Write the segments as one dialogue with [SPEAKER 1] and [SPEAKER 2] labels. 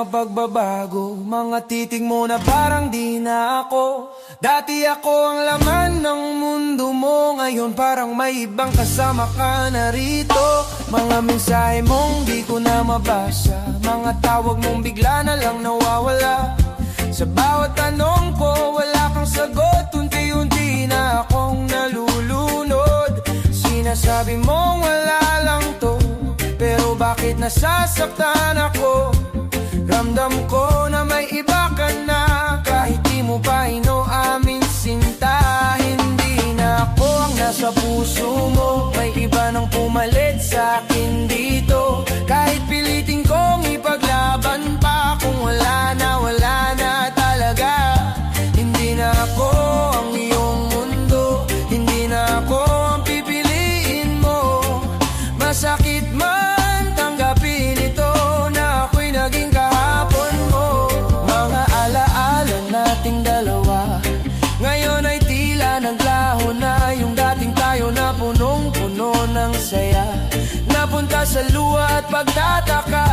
[SPEAKER 1] mga pagbabago, mga titig mo na parang di na ako. Dati ako ang laman ng mundo mo, ngayon parang may ibang kasama ka na rito. Mga mensahe mong di ko na mabasa, mga tawag mong bigla na lang nawawala. Sa bawat tanong ko wala kang sagot, unti-unti na akong nalulunod. Sinasabi mong wala lang to, pero bakit nasasaktan ako? Ramdam ko na may iba ka na, kahit di mo pa inoamin sinta. Hindi na ako ang nasa puso mo, may iba nang pumalit sa akin dito. Kahit pilitin kong ipaglaban pa, kung wala na talaga. Hindi na ako ang iyong mundo, hindi na ako ang pipiliin mo. Masakit man tanggapin ito, na ako'y naging kahapon mo. Mga alaala nating dalawa, ngayon ay tila naglaho na. Yung dating tayo na punong-puno ng saya, napunta sa luha at pagtataka.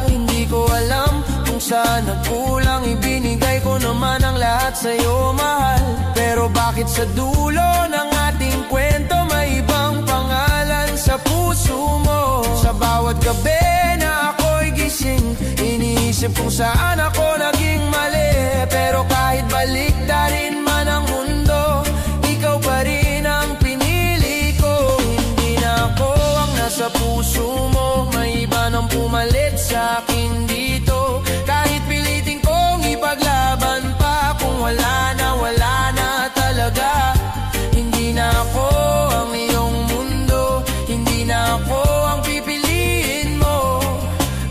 [SPEAKER 1] Hindi ko alam kung saan nagkulang, ibinigay ko naman ang lahat sa'yo, mahal. Pero bakit sa dulo ng ating kwento may ibang pangalan sa puso mo? Sa bawat gabi na ako'y gising, iniisip kung saan ako naging mali. Pero kahit baliktarin man ang mundo, ikaw pa rin ang pinili ko. Hindi na ako ang nasa puso mo, may iba nang pumalit sa akin dito. Kahit pilitin kong ipaglaban pa, kung wala na talaga. Hindi na ako ang iyong mundo, hindi na ako ang pipiliin mo.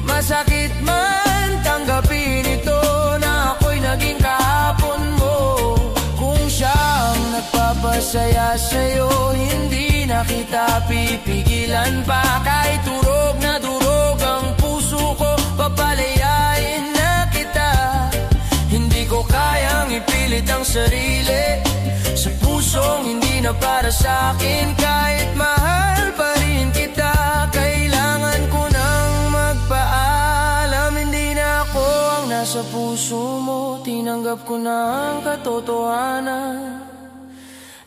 [SPEAKER 1] Masakit man tanggapin ito, na ako'y naging kahapon mo. Kung siya ang nagpapasaya sa'yo, hindi na kita pipigilan pa. Kahit durog na durog ang puso ko, papalayain na kita. Hindi ko kayang ipilit ang sarili sa pusong hindi na para sa'kin. Kahit mahal pa rin kita, kailangan ko nang magpaalam. Hindi na ako ang nasa puso mo, tinanggap ko na ang katotohanan,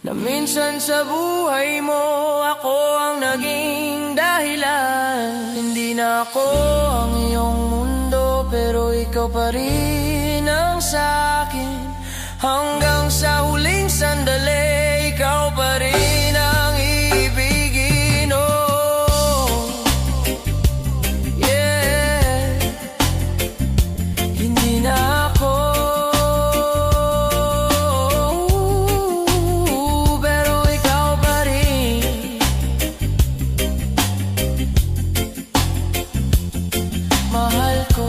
[SPEAKER 1] na minsan sa buhay mo ako ang naging dahilan. Hindi na ako ang iyong mundo, pero ikaw pa rin ang sa'kin. Hanggang sa huling sandali, ikaw pa rin ang ibigin, oh. Yeah. Hindi na ako, pero ikaw pa rin. Mahal ko.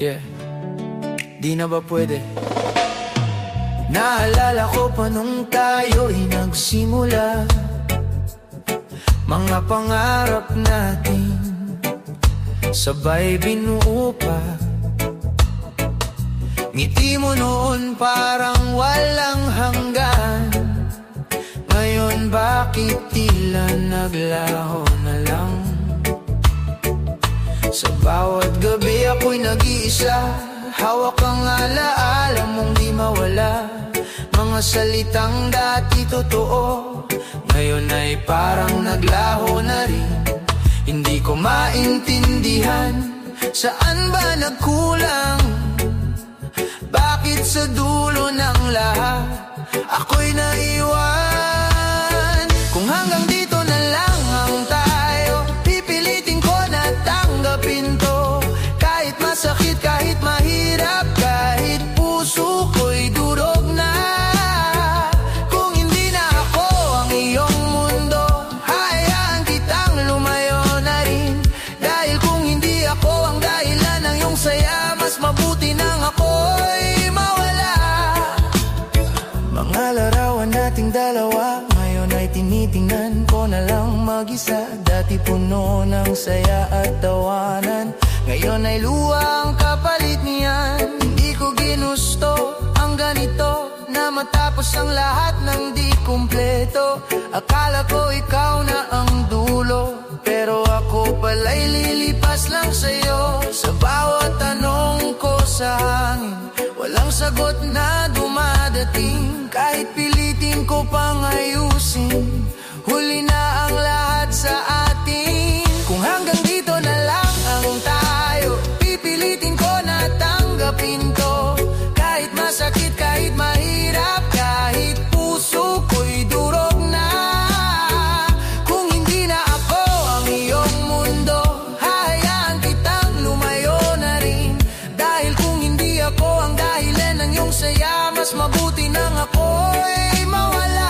[SPEAKER 1] Yeah, di na ba pwede? Naalala ko pa nung tayo'y nagsimula, mga pangarap natin sabay binuo pa. Ngiti mo noon parang walang hanggan, ngayon bakit tila naglaho na lang? Sa bawat gabi ako'y nag-iisa, hawak ang alaala mong di mawala. Mga salitang dati totoo, ngayon ay parang naglaho na rin. Hindi ko maintindihan, saan ba nagkulang? Bakit sa dulo ng lahat ako'y naiwan? Kung hanggang dito na lang ang tayo, pipilitin ko na tanggapin to. Kahit masakit, kahit mahirap, kahit puso ko'y durog na. Kung hindi na ako ang iyong mundo, hayaan kitang lumayo na rin. Dahil kung hindi ako ang dahilan ng iyong saya, mas mabuti nang ako'y mawala. Mga larawan nating dalawa mag-isa. Dati puno ng saya at tawanan, ngayon ay luha ang kapalit niyan. Hindi ko ginusto ang ganito, na matapos ang lahat ng di kumpleto. Akala ko ikaw na ang dulo, pero ako pala'y lilipas lang sa'yo. Sa bawat tanong ko sa hangin, walang sagot na dumadating. Kahit pilitin ko pang ayusin, huli na ang lahat sa atin. Kung hanggang dito na lang ang tayo, pipilitin ko na tanggapin to. Kahit masakit, kahit mahirap, kahit puso ko'y durog na. Kung hindi na ako ang iyong mundo, hahayaan kitang lumayo na rin. Dahil kung hindi ako ang dahilan ng iyong saya, mas mabuti nang ako'y mawala.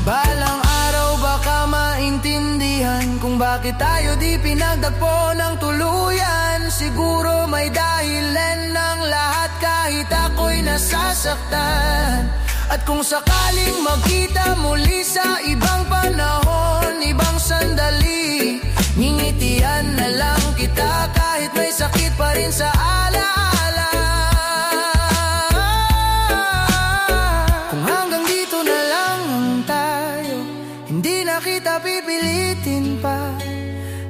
[SPEAKER 1] Balang araw baka maintindihan kung bakit tayo di pinagtagpo ng tuluyan. Siguro may dahilan ng lahat kahit ako'y nasasaktan. At kung sakaling magkita muli sa ibang panahon, ibang sandali, ngingitian na lang kita kahit may sakit pa rin sa alaala. Kung hanggang dito na lang ang tayo, hindi na kita pipilitin pa.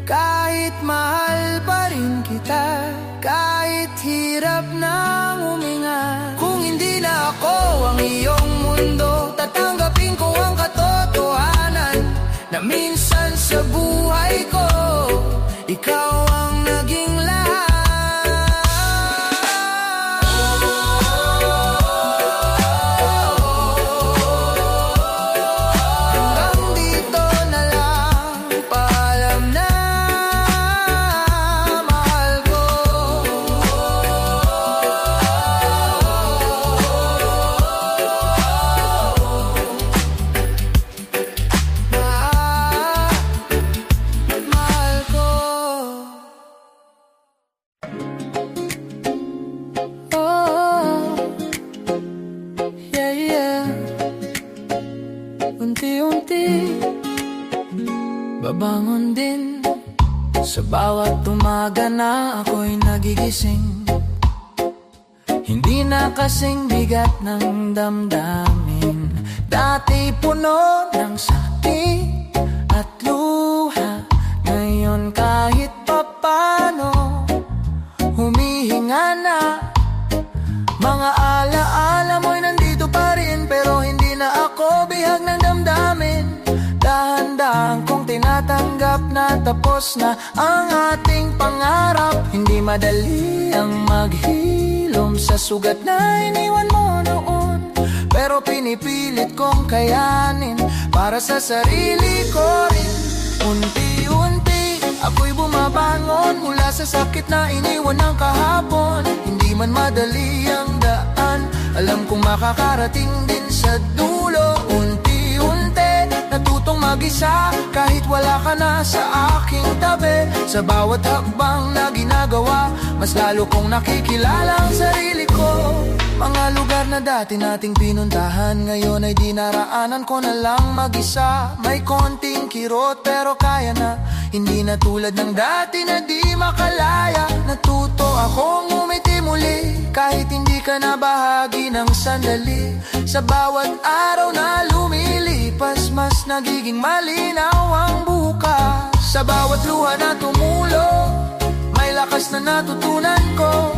[SPEAKER 1] Kahit mahal pa rin kita, kahit hirap na huminga. Kung hindi na ako ang iyong mundo, tatanggapin ko ang katotohanan na minsan sa buhay ko, ikaw ang naging lahat. Hanggang dito na lang, paalam na, mahal ko. Mahal ko. Oh, yeah, yeah. Unti-unti babangon din. Sa bawat umaga na ako'y nagigising, hindi na kasing bigat ng damdamin. Dati puno ng sakit at luha, ngayon kahit papano humihinga na. Mga alaala mo'y nandito pa rin, pero hindi na ako bihag ng damdamin. Dahan-dahan kong tinatanggap na tapos na ang ating pangarap. Hindi madali ang maghilom sa sugat na iniwan mo noon, pero pinipilit kong kayanin para sa sarili ko rin. Unti-unti ako'y bumabangon mula sa sakit na iniwan ng kahapon. Hindi man madali ang daan, alam kong makakarating din sa dulo. Unti-unti natutong mag-isa kahit wala ka na sa aking tabi. Sa bawat hakbang na ginagawa, mas lalo kong nakikilala ang sarili ko. Mga lugar na dati nating pinuntahan, ngayon ay dinaraanan ko na lang mag-isa. May konting kirot pero kaya na, hindi na tulad ng dati na di makalaya. Natuto akong umiti muli kahit hindi ka na bahagi ng sandali. Sa bawat araw na lumilipas, mas nagiging malinaw ang bukas. Sa bawat luha na tumulo, may lakas na natutunan ko,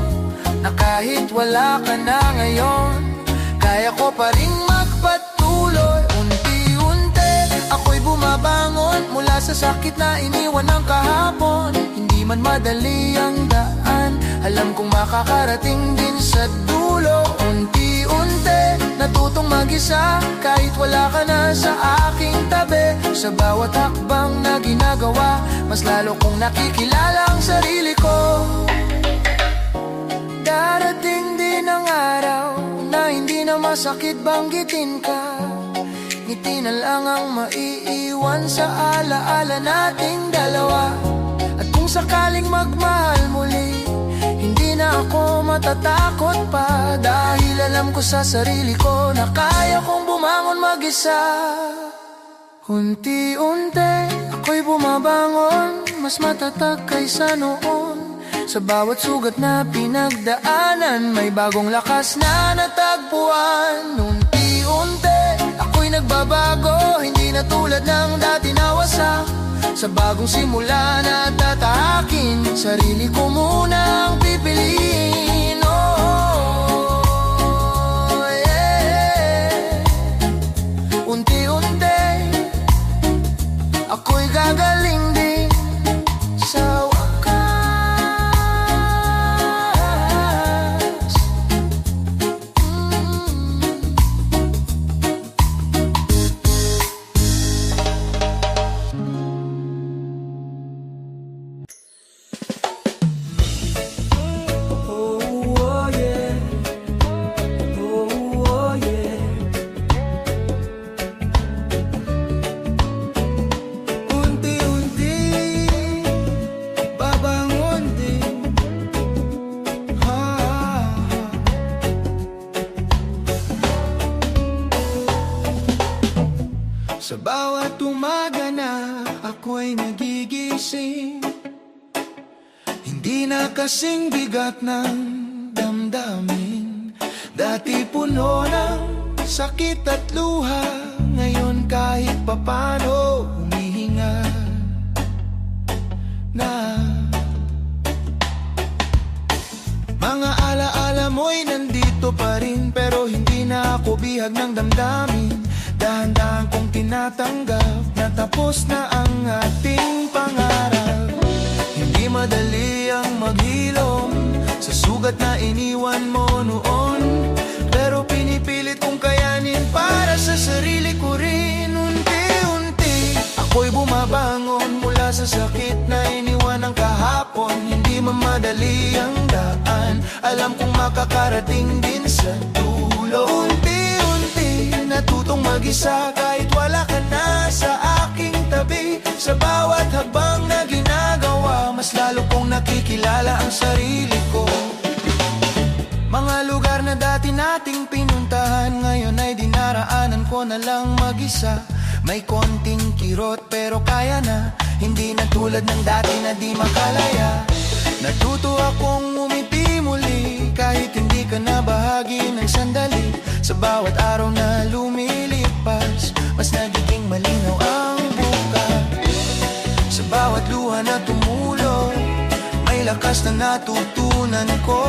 [SPEAKER 1] na kahit wala ka na ngayon, kaya ko pa rin magpatuloy. Unti-unti ako'y bumabangon mula sa sakit na iniwan ng kahapon. Hindi man madali ang daan, alam kong makakarating din sa dulo. Unti-unti natutong mag-isa kahit wala ka na sa aking tabi. Sa bawat hakbang na ginagawa, mas lalo kong nakikilala ang sarili ko. Darating din ang araw na hindi na masakit banggitin ka. Ngiti na lang ang maiiwan sa alaala nating dalawa. At kung sakaling magmahal muli, hindi na ako matatakot pa. Dahil alam ko sa sarili ko na kaya kong bumangon mag-isa. Unti-unti Ako'y bumabangon, mas matatag kaysa noon. Sa bawat sugat na pinagdaanan, may bagong lakas na natagpuan. Unti-unti, ako'y nagbabago, hindi na tulad ng dati na wasak. Sa bagong simula na tatahakin, sarili ko muna ang pipiliin. Oh, yeah. Unti-unti, ako'y gagaling din sa wakas. Oh, yeah. Oh, yeah. Unti-unti, babangon din. Sa bawat umaga na ako'y nagigising, hindi na kasing bigat ng damdamin. Dati puno ng sakit at luha, ngayon kahit papano humihinga na. Mga alaala mo'y nandito pa rin, pero hindi na ako bihag ng damdamin. Dahan-dahan kong tinatanggap na tapos na ang ating pangarap. Hindi madali ang maghilom sa sugat na iniwan mo noon, pero pinipilit kong kayanin para sa sarili ko rin. Unti-unti, ako'y bumabangon mula sa sakit na iniwan ng kahapon. Hindi mamadali ang daan, alam kong makakarating din sa dulo. Unti-unti, natutong mag-isa kahit wala ka na sa aking tabi. Sa bawat hakbang na ginagawa, mas lalo kong nakikilala ang sarili ko. Mga lugar na dati nating pinuntahan, ngayon ay dinaraanan ko na lang mag-isa. May konting kirot pero kaya na, hindi na tulad ng dati na di makalaya. Natuto akong umiti muli, kahit hindi ka na bahagi ng sandali. Sa bawat araw na lumilipas, mas nagiging malinaw ang bukas. Sa bawat luha na tumulong, may lakas na natutunan ko,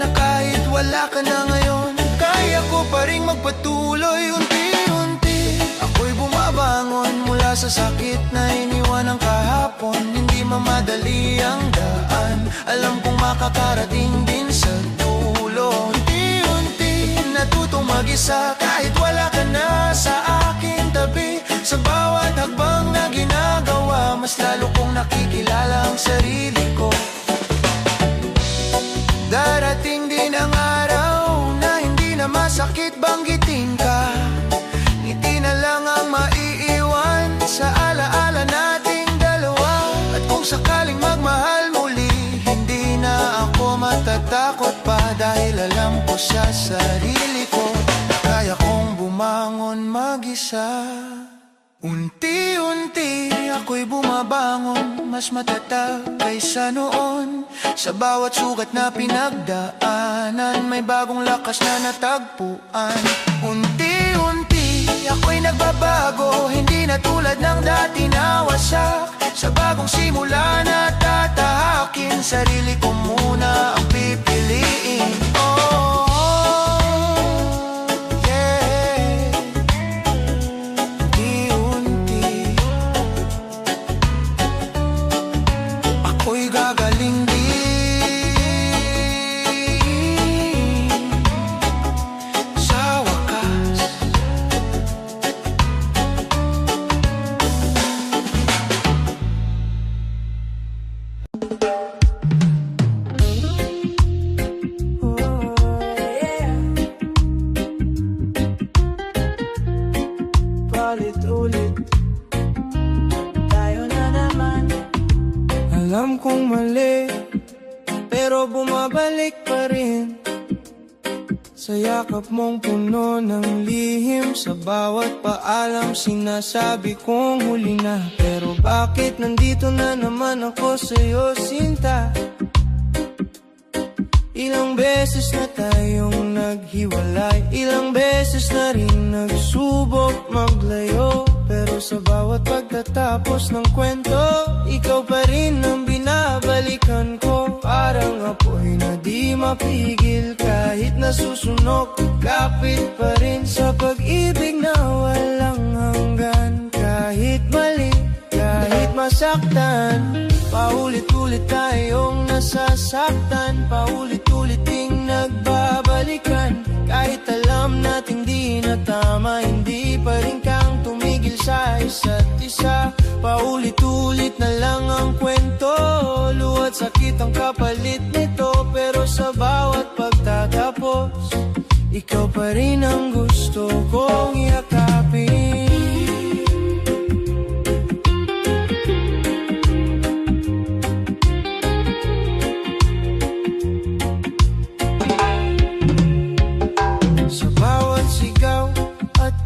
[SPEAKER 1] na kahit wala ka na ngayon, kaya ko pa ring magpatuloy. Unti-unti, ako'y bumabangon mula sa sakit na iniwan ng kahapon. Hindi mamadali ang daan, alam kong makakarating din sa dulo. Unti-unti, natutong mag-isa kahit wala ka na sa aking tabi. Sa bawat hakbang na ginagawa, mas lalo kong nakikilala ang sarili ko. Darating din ang araw na hindi na masakit banggitin ka. Ngiti na lang ang maiiwan sa alaala nating dalawa. At kung sakaling magmahal muli, hindi na ako matatakot pa, dahil alam ko sa sarili ko, kaya kong bumangon mag-isa. Unti-unti, ako'y bumabangon, mas matatag kaysa noon. Sa bawat sugat na pinagdaanan, may bagong lakas na natagpuan. Unti-unti, ako'y nagbabago, hindi na tulad ng dati na wasak. Sa bagong simula na tatahakin, sarili ko muna ang pipiliin. Oh, yeah. Unti-unti, ako'y gagaling din sa wakas. Ulit-ulit, tayo na naman. Alam kong mali, pero bumabalik pa rin Sa yakap mong puno ng lihim, sa bawat paalam sinasabi kong huli na. Pero bakit nandito na naman ako sa'yo, sinta? Ilang beses na tayong naghiwalay, ilang beses na rin nagsubok maglayo. Pero sa bawat pagtatapos ng kwento, ikaw pa rin ang binabalikan ko. Parang apoy na di mapigil, kahit nasusunok, kapit pa rin sa pag-ibig na walang hanggan. Kahit mali, kahit masaktan, paulit-ulit tayong nasasaktan, paulit-ulit ding nagbabalikan. Kahit alam nating di na tama, hindi pa rin kang tumigil sa isa't isa. Paulit-ulit na lang ang kwento, luhat sakit ang kapalit nito. Pero sa bawat pagtatapos, ikaw pa rin ang gusto kong yakapin.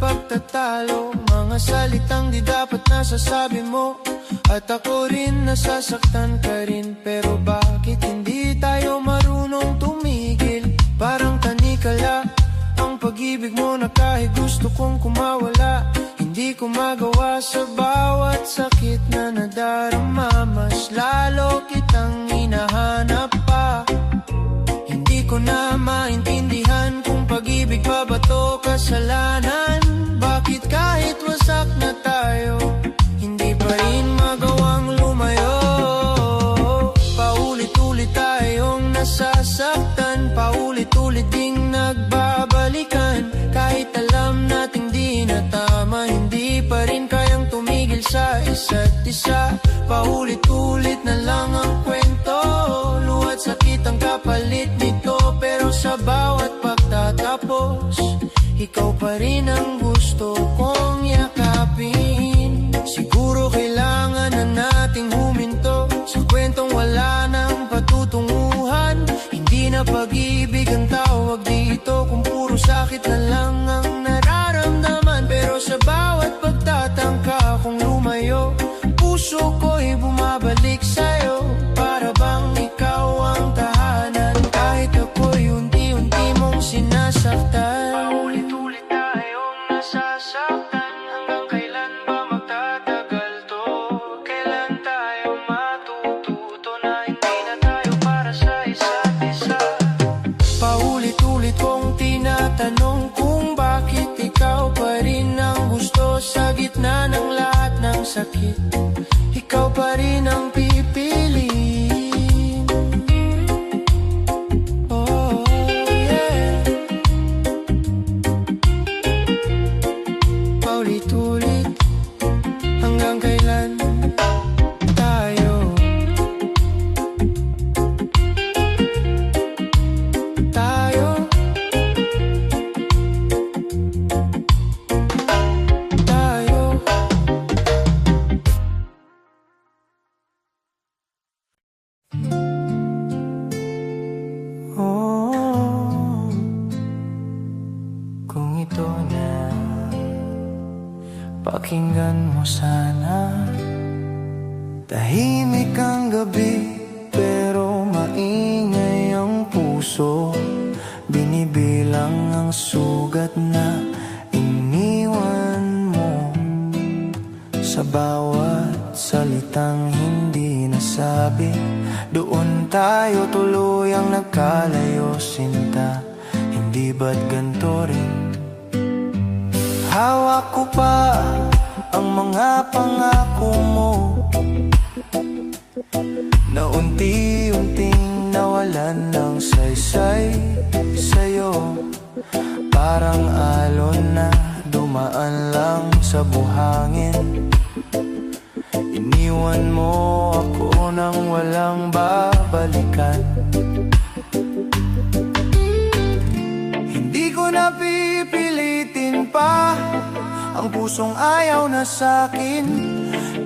[SPEAKER 1] Pagtatalo, mga salitang di dapat nasasabi mo, at ako rin nasasaktan ka rin. Pero bakit hindi tayo marunong tumigil? Parang tanikala ang pag-ibig mo na kahit gusto kong kumawala, hindi ko magawa. Sa bawat sakit na nadarama, mas lalo kitang hinahanap pa. Hindi ko na maintindihan kung pag-ibig pa ba to kasalanan. Bakit kahit wasak na tayo, hindi pa rin magawang lumayo? Paulit-ulit tayong nasasaktan, paulit-ulit ding nagbabalikan. Kahit alam nating di na tama, hindi pa rin kayang tumigil sa isa't isa. Paulit-ulit na lang ang kwento, luhat sakit ang kapalit nito. Pero sa bawat pagtatapos, ikaw pa rin ang gusto kong yakapin. Siguro kailangan na nating huminto sa kwentong wala nang patutunguhan. Hindi na pag-ibig ang tawag dito, kung puro sakit na lang ang nararamdaman. Pero sa bawat pagtatangka kong lumayo, puso ko'y bumabalik sa'yo. Para bang ikaw ang tahanan, kahit ako'y unti-unti mong sinasaktan. Paulit-ulit tayong nasasaktan, hanggang kailan ba magtatagal to? Kailan tayo matututo na hindi na tayo para sa isa't isa? Paulit-ulit kong tinatanong kung bakit ikaw pa rin ang gusto. Sa gitna ng lahat ng sakit, ikaw pa rin ang pipiliin. Oh yeah. Paulit-ulit, hanggang kailan tayo? Tayo. Kung ito na, pakinggan mo sana. Tahimik ang gabi, pero maingay ang puso. Binibilang ang sugat na iniwan mo. Sa bawat salitang hindi nasabi, doon tayo tuluyang nagkalayo, sinta. Hindi ba't ganito rin? Hawak ko pa ang mga pangako mo, na unti-unting nawalan ng saysay sa'yo. Parang alon na dumaan lang sa buhangin. Iniwan mo ako nang walang babalikan. Hindi ko na pipilitin pa ang pusong ayaw na sa'kin.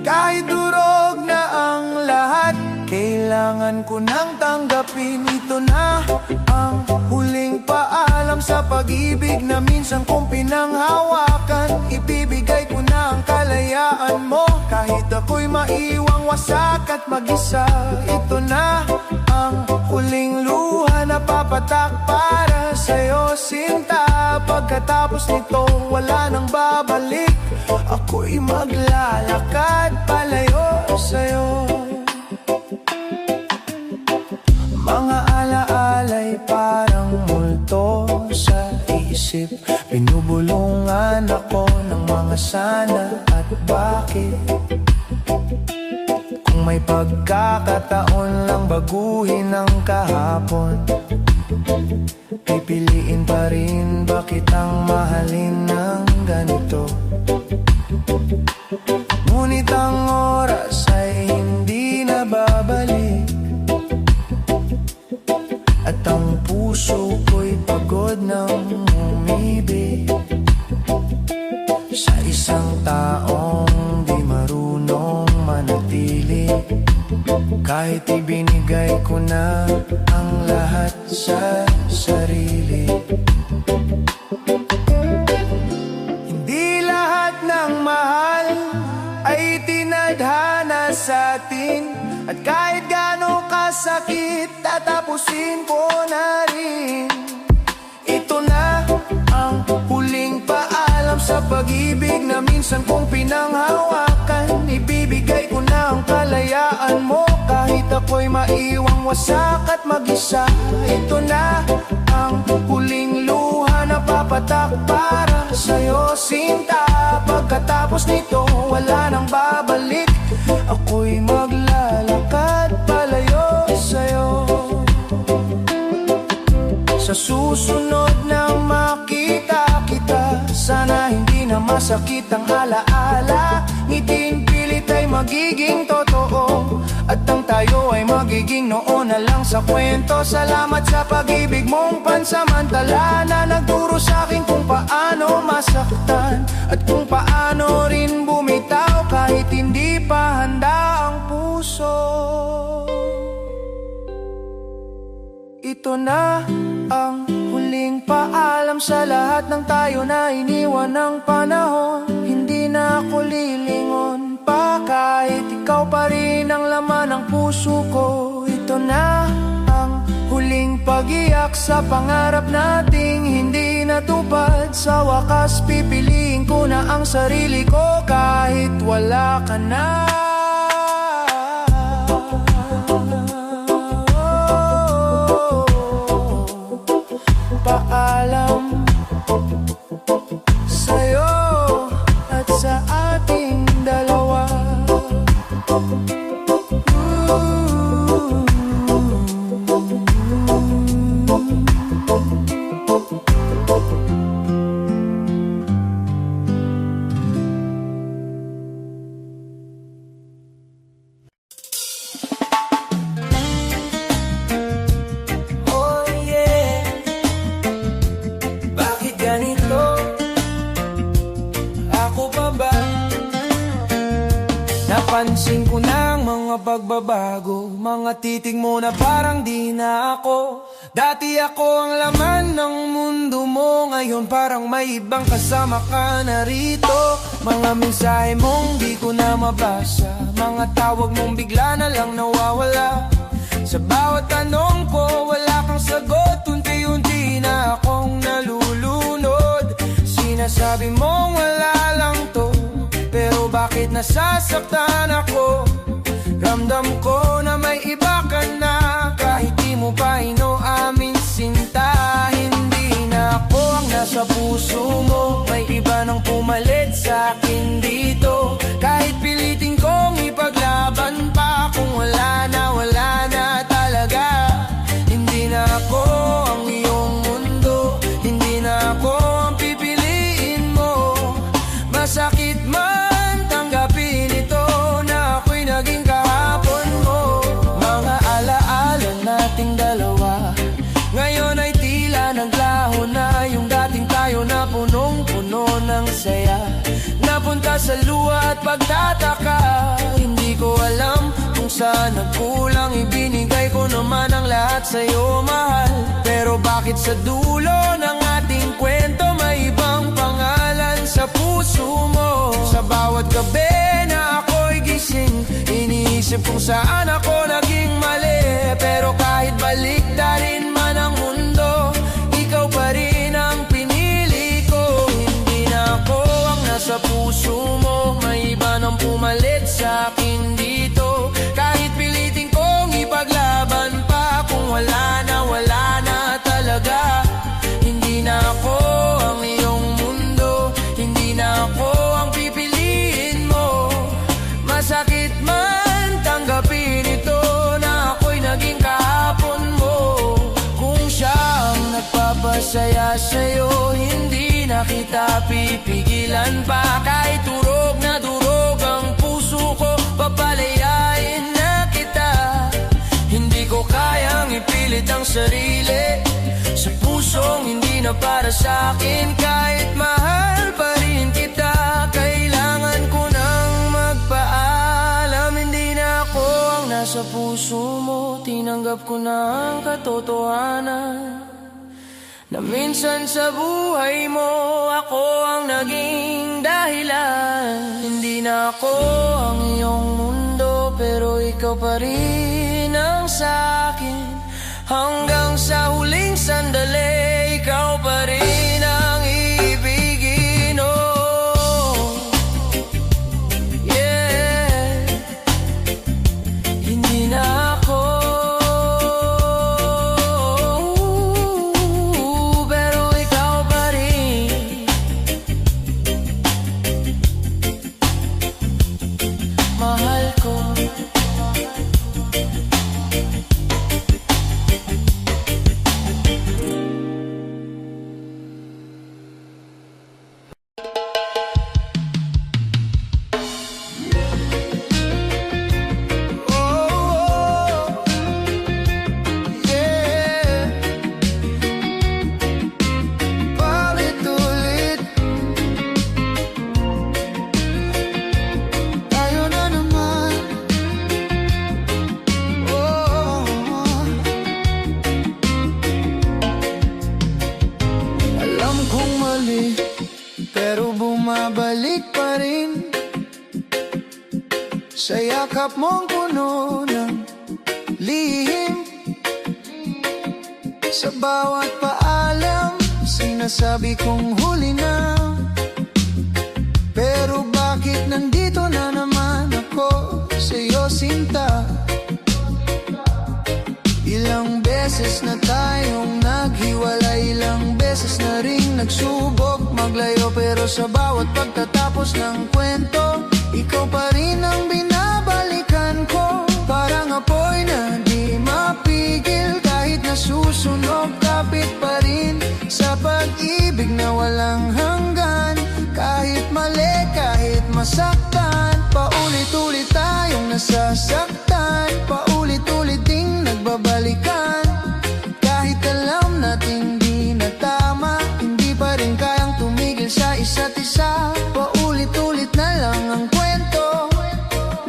[SPEAKER 1] Kahit durog na ang lahat, kailangan kailangan ko nang tanggapin. Ito na ang huling paalam sa pag-ibig na minsan kong pinanghawakan. Ibibigay ko na ang kalayaan mo kahit ako'y maiwang wasak at mag-isa. Ito na ang huling luha na papatak para sa'yo, sinta. Pagkatapos nito wala nang babalik, ako'y maglalakad palayo sa'yo. Mga alaala'y parang multo sa isip, binubulungan ako ng mga sana at bakit. Kung may pagkakataon lang baguhin ang kahapon, pipiliin pa rin ba kitang mahalin ng ganito? Ngunit ang oras ay hindi na babalik, at ang puso ko'y pagod ng umibig sa isang taong di marunong manatili. Kahit ibinigay ko na ang lahat sa sarili, hindi lahat ng mahal ay tinadhana sa atin. At kahit gaano kasakit, tatapusin ko na rin. Ito na ang huling paalam sa pag-ibig na minsan kong pinanghawakan. Ibibigay ko na ang kalayaan mo kahit ako'y maiwang wasak at mag-isa. Ito na ang huling luha na papatak para sa'yo, sinta. Pagkatapos nito wala nang babalik, ako'y maglalakad palayo sa'yo. Sa susunod na makita kita, sana hindi na masakit ang alaala. Ngiting pilit ay magiging totoo, at ang tayo ay magiging noon na lang sa kwento. Salamat sa pag-ibig mong pansamantala na nagturo sa'kin kung paano masaktan at kung paano rin bumitaw kahit hindi pa handa ang puso. Ito na ang huling paalam sa lahat ng tayo na iniwan ng panahon. Hindi na ako lilingon pa kahit ikaw pa rin ang laman ng puso ko. Ito na ang huling pag-iyak sa pangarap nating hindi natupad. Sa wakas pipiliin ko na ang sarili ko kahit wala ka na. Paalam sa'yo at sa ating dalawa. Napansin ko ng mga pagbabago, mga titig mo na parang di na ako. Dati ako ang laman ng mundo mo, ngayon parang may ibang kasama ka na rito. Mga mensahe mong di ko na mabasa, mga tawag mong bigla na lang nawawala. Sa bawat tanong ko wala kang sagot, unti-unti na akong nalulunod. Sinasabi mong wala lang to, pero bakit nasasaktan ako? Ramdam ko na may iba ka na, kahit di mo pa inoamin, sinta. Hindi na ako ang nasa puso mo, may iba nang pumalit sa akin dito. Kahit pilitin kong ipaglaban pa, kung wala na talaga. Hindi na ako ang iyong mundo, hindi na ako ang pipiliin mo. Masakit man tanggapin ito na ako'y naging kahapon mo. Mga alaala nating dalawa ngayon ay tila naglaho na, yung dating tayo na punong-puno ng saya napunta sa luha at pagtataka. Hindi ko alam kung saan nagkulang, ibinigay sa'yo mahal. Pero bakit sa dulo ng ating kwento may ibang pangalan sa puso mo? Sa bawat gabi na ako'y gising, iniisip kung saan ako naging mali. Pero kahit baliktarin man ang mundo, ikaw pa rin ang pinili ko. Hindi na ako ang nasa puso mo, may iba nang pumalit sa akin dito. Kahit pilitin kong ipaglaban pa, kung wala na talaga. Hindi na ako ang iyong mundo, hindi na ako ang pipiliin mo. Masakit man tanggapin ito na ako'y naging kahapon mo. Kung siya ang nagpapasaya sa'yo, hindi na kita pipigilan pa. Kahit durog na durog ang puso ko, papalayain na kita. Hindi ko kayang ipilit ang sarili sa pusong hindi na para sa'kin. Kahit mahal pa rin kita, kailangan ko nang magpaalam. Hindi na ako ang nasa puso mo, tinanggap ko na ang katotohanan na minsan sa buhay mo ako ang naging dahilan. Hindi na ako ang iyong mundo, pero ikaw pa rin ang sa'kin. Hanggang sa huling sandali, ikaw pa rin ang ibigin, oh. Yeah. Hindi na ako, pero ikaw pa rin. Mahal ko. Pero bumabalik pa rin sa yakap mong puno ng lihim. Sa bawat paalam, sinasabi kong huli na. Pero bakit nandito na naman ako sa'yo, sinta? Ilang beses na tayong naghiwalay, ilang beses na ring nagsubok maglayo. Pero sa bawat pagtatapos ng kwento, ikaw pa rin ang binabalikan ko. Parang apoy na di mapigil, kahit nasusunog, kapit pa rin sa pag-ibig na walang hanggan. Kahit mali, kahit masaktan, paulit-ulit tayong nasasaktan. Paulit-ulit ding nagbabalikan. Kahit alam nating di na tama, hindi pa rin kayang tumigil sa isa't isa. Paulit-ulit na lang ang kwento,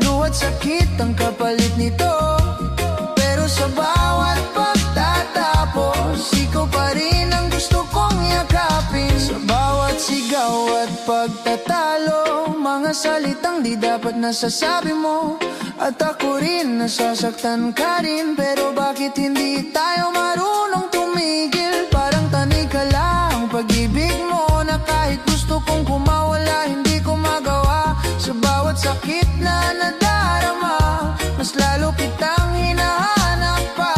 [SPEAKER 1] luhat sakit ang kapalit nito. Pero sa bawat pagtatapos, ikaw pa rin ang gusto kong yakapin. Sa bawat sigaw at pagtatalo, mga salitang di dapat nasasabi mo. At ako rin, nasasaktan ka rin. Pero bakit hindi tayo marunong tumigil? Parang tanig ka lang pag-ibig mo, na kahit gusto kong kumawala, hindi ko magawa. Sa bawat sakit na nadarama, mas lalo kitang hinahanap pa.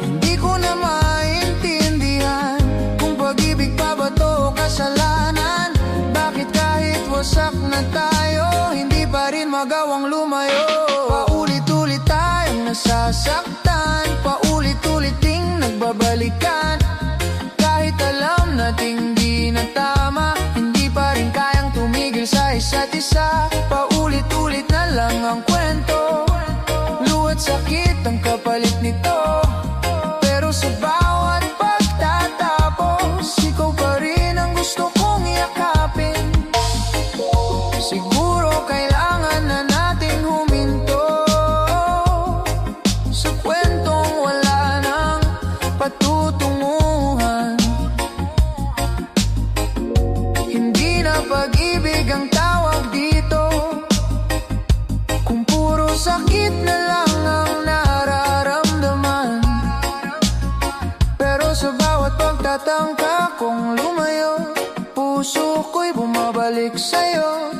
[SPEAKER 1] Hindi ko na maintindihan kung pag-ibig pa ba to kasalanan. Bakit kahit wasak na tayo, hindi pa rin magawang lumayo? Paulit-ulit tayong nasasaktan, paulit-ulit ding nagbabalikan. Kahit alam nating di na tama, hindi pa rin kayang tumigil sa isa't isa. Paulit-ulit na lang ang kwento, luhat sakit ang kapalit nito. Pero sa bawat pagtatapos, ikaw pa rin ang gusto kong yakapin. Siguro kailangan na natin huminto sa sakit na lang ang nararamdaman. Pero sa bawat pagtatangka kong lumayo, puso ko'y bumabalik sa'yo.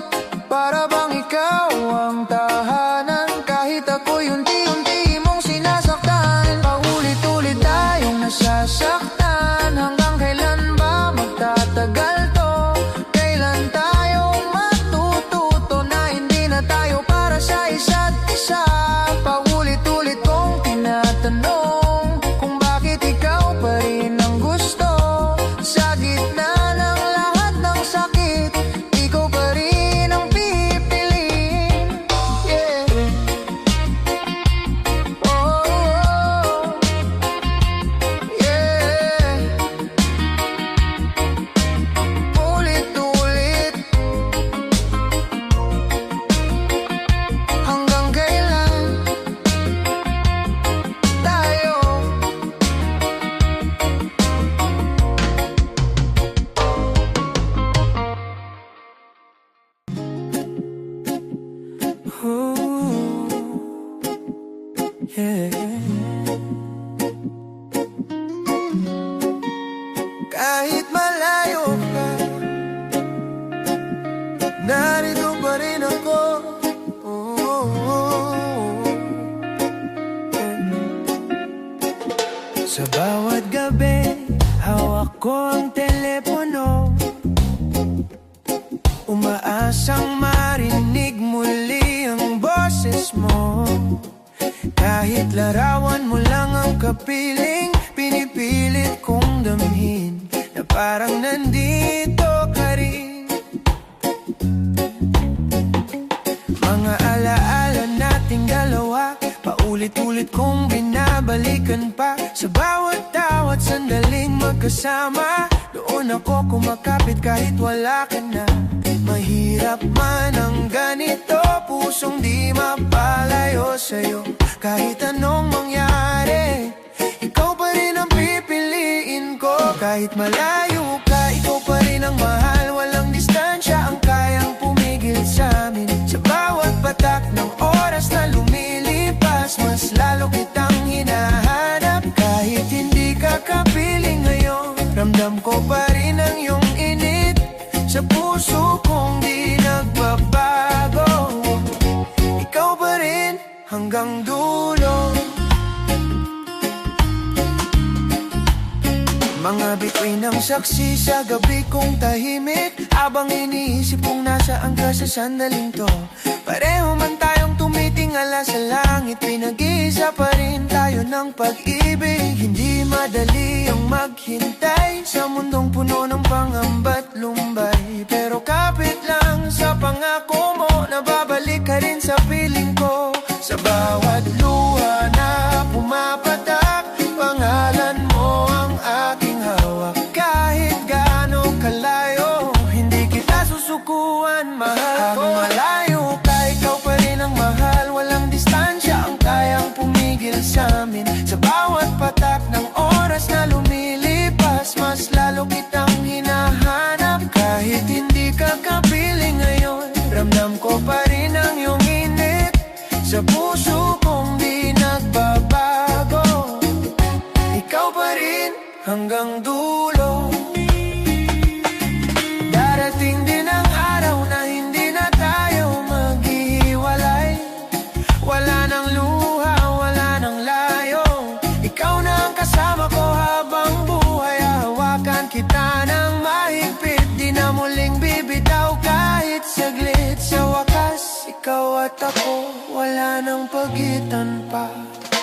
[SPEAKER 1] Para bang ikaw ang tahanan, kahit ako'y unti-unti mong sinasaktan. Paulit-ulit tayong nasasaktan, hanggang kailan ba magtatagal to? Kailan tayo matututo na hindi na tayo para sa isa't isa? Paulit-ulit kong tinatanong kung bakit ikaw pa rin ang gusto. Sa gitna ng lahat ng sakit, ikaw pa rin ang pipiliin. Yeah. Oh, yeah. Ulit-ulit, hanggang kailan tayo? Ooh, yeah. Kahit malayo ka, narito pa rin ako. Sa bawat gabi, hawak ko ang telepono, umaasang marinig muli ang boses mo. Kahit larawan mo lang ang kapiling, pinipilit kong damhin na parang nandito ka rin. Mga alaala nating dalawa, paulit-ulit kong binabalikan pa. Sa bawat tawat sandaling magkasama, doon ako kumakapit kahit wala ka na. Mahirap man ang ganito, pusong di mapalayo sa'yo. Kahit anong mangyari, ikaw pa rin ang pipiliin ko. Kahit malayo ka, ikaw pa rin ang mahal. Walang distansya ang kayang pumigil sa amin. Sa bawat patak ng oras na lumilipas, mas lalo kitang hinahanap. Kahit hindi ka kapiling ngayon, ramdam ko pa rin ang iyong init sa puso kong di nagbabago. Ikaw pa rin hanggang dulo. Mga bituin ng saksi sa gabi kong tahimik, habang iniisip kung nasaan ka sa sandaling to. Pareho man tayong tumitingala sa langit, pinag-iisa pa rin tayo ng pag-ibig. Hindi madali ang maghintay sa mundong puno ng pangamba't lumbay. Pero kapit lang sa pangako mo, nababalik ka rin sa piling ko. Sa bawat luha na pumapatak, pangalan mo ang aking hawak. Kahit gaano kalayo, hindi kita susukuan, mahal ko. Malayo ka, ikaw pa rin ang mahal. Walang distansya ang kayang pumigil sa amin. Sa bawat patak ng oras na lumilipas, mas lalo kitang hinahanap. Kahit hindi ka kapiling ngayon, ramdam ko pa rin ang iyong init sa puso kong di nagbabago. Ikaw pa rin hanggang dulo. Darating din ang araw na hindi na tayo maghihiwalay. Wala nang luha, wala nang layo. Ikaw na ang kasama ko habang buhay. Hawakan kita ng mahigpit, di na muling bibitaw kahit saglit. Sa wakas, ikaw at ako, wala nang pagitan pa.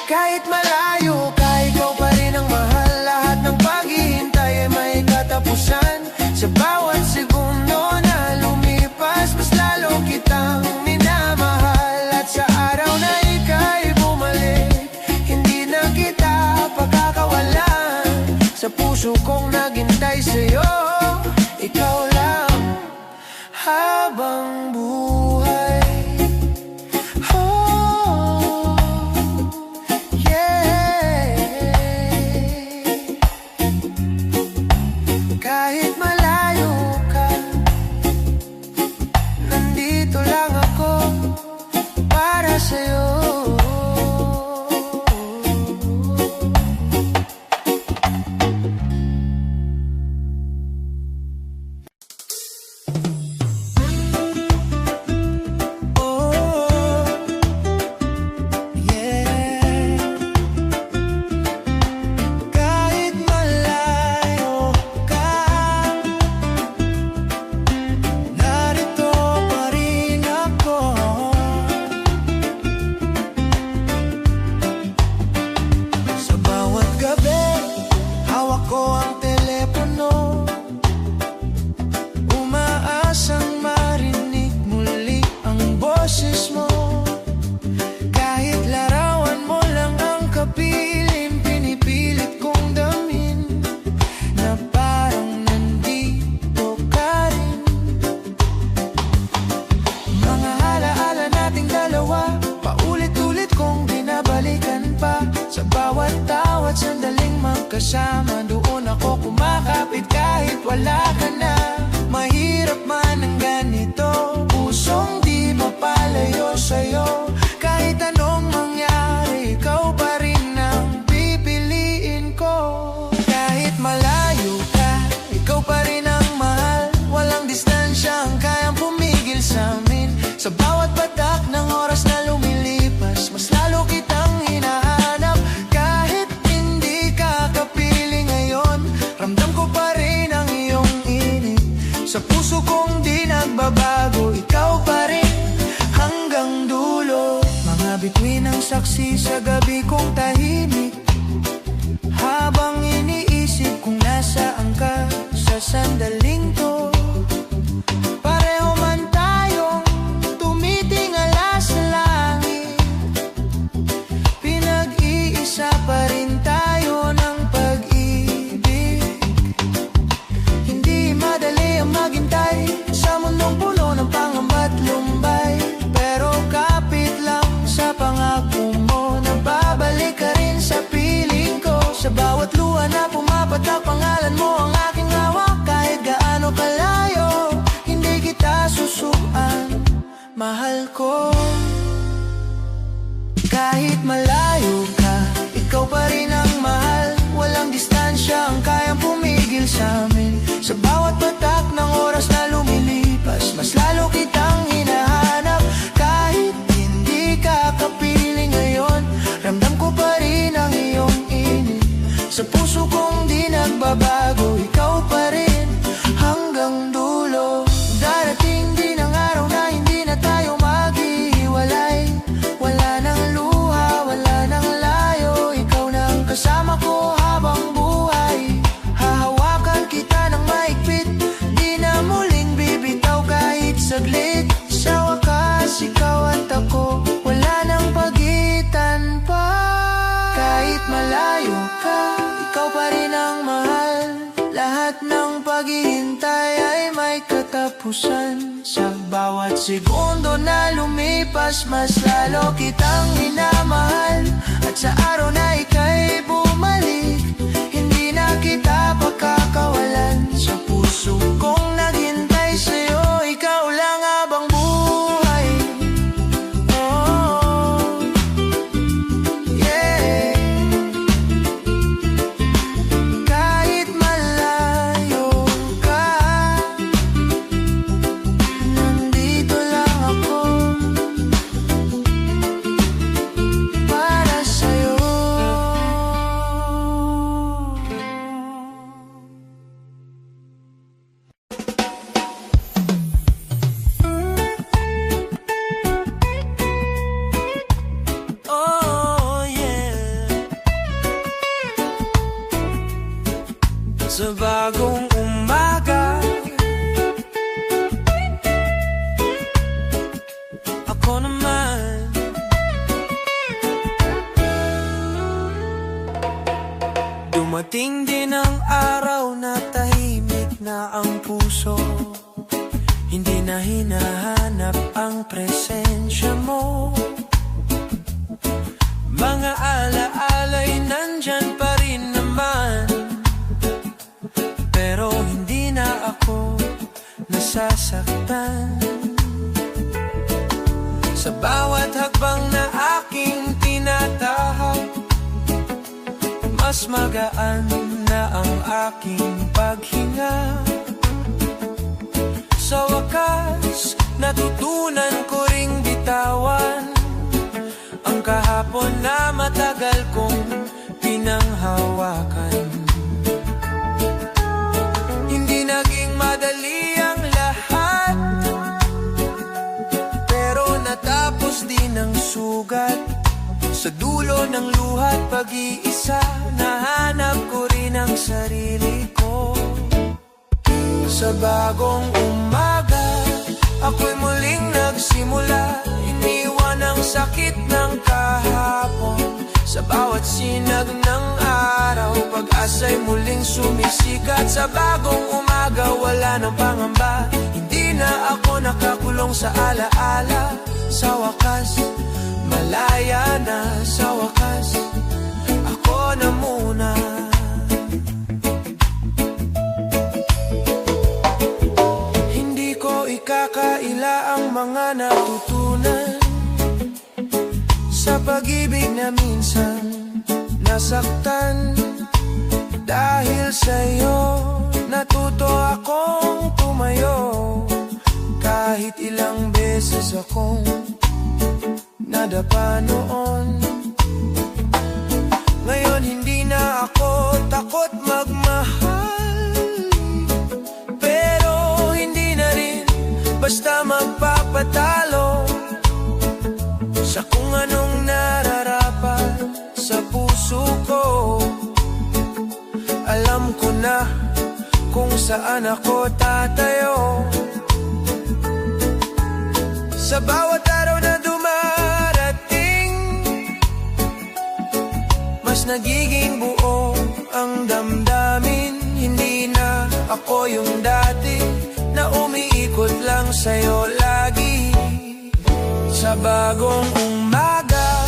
[SPEAKER 1] Kahit malayo ka, ikaw pa rin ang mahal. Lahat ng paghihintay ay may katapusan. Sa bawat segundo na lumipas, mas lalo kitang minamahal. At sa araw na ika'y bumalik, hindi na kita pagkakawalan. Sa puso kong naghintay sa'yo, ikaw lang habang buhay. Oh, yeah. magkasama, doon ako kumakapit kahit wala ka na. Mahirap man ang ganito, pusong di mapalayo sa'yo. Kahit anong mangyari, ikaw pa rin ang pipiliin ko. Kahit malayo ka, ikaw pa rin ang mahal. Walang distansya ang kayang pumigil sa amin. Sa bawat patak ng oras na lumilipas, mas lalo kitang hinahanap. Kahit hindi ka kapiling ngayon, ramdam ko pa rin ang iyong init. Sa puso kong di nagbabago, ikaw pa rin hanggang dulo. Mga bituin ang saksi sa gabi kong tahimik, habang iniisip kung nasaan ka sa sandaling to. Pareho man tayong tumitingala sa langit, pinag-iisa pa rin tayo ng pag-ibig. Hindi madali ang maghintay sa mundong puno ng pangamba't lumbay, pero kapit lang sa pangako mo, nababalik ka rin sa piling ko. Sa bawat luha na pumapatak, pangalan mo ang aking hawak. Kahit gaano kalayo, hindi kita susuan, mahal ko. Kahit malayo ka, ikaw pa rin ang mahal. Walang distansya ang kayang pumigil sa amin. Sa bawat patak ng oras na lumilipas, mas lalo kitang hinahanap. Kahit hindi ka kapiling ngayon, ramdam ko pa rin ang iyong init. Sa puso kong di nagbabago, ikaw pa rin hanggang dulo. Darating din ang araw na hindi na tayo maghihiwalay. Wala nang luha, wala nang layo, ikaw na ang kasama ko habang buhay. Hahawakan kita ng maigpit, di na muling bibitaw kahit saglit. Sa wakas, ikaw at ako, wala nang pagitan pa. Kahit malayo ka, ikaw pa rin ang mahal. Lahat ng paghihintay ay may katapusan. Sa bawat segundo na lumipas, mas lalo kitang minamahal. At sa araw na ika'y bumalik, hindi na kita pagkakawalan. Sa puso kong naghintay sa'yo, ikaw lang habang buhay. Oh, yeah. Kahit malayo ka, nandito lang ako para sa'yo. Oh, yeah. Sa bagong umaga, ako naman dumating din ang araw na tahimik na ang puso. Hindi na hinahanap ang presensya mo. Mga alaala'y nandyan pa rin naman, pero hindi na ako nasasaktan. Sa bawat hakbang na aking tinatahak, mas magaan na ang aking paghinga. Sa wakas, natutunan ko ring bitawan ang kahapon na matagal kong pinanghawakan. Hindi naging madali ang lahat, pero natapos din ang sugat. Sa dulo ng luhat pag-iisa, nahanap ko rin ang sarili ko. Sa bagong umaga, ako'y muling nagsimula. Iniwan ang sakit ng kahapon. Sa bawat sinag ng araw, pag-asa'y muling sumisikat. Sa bagong umaga, wala nang pangamba. Hindi na ako nakakulong sa alaala. Sa wakas, malaya na. Sa wakas, ako na muna. mga natutunan sa pag-ibig na minsan nasaktan. Dahil sa'yo natuto akong tumayo, kahit ilang beses akong nadapa noon. Ngayon hindi na ako takot magmahal, pero hindi na rin basta magpapatalo sa kung anong nararapat sa puso ko. Alam ko na kung saan ako tatayo. Sa bawat araw na dumarating, mas nagiging buo ang damdamin. Hindi na ako yung dati na umiikot lang sa'yo lagi. Sa bagong umaga,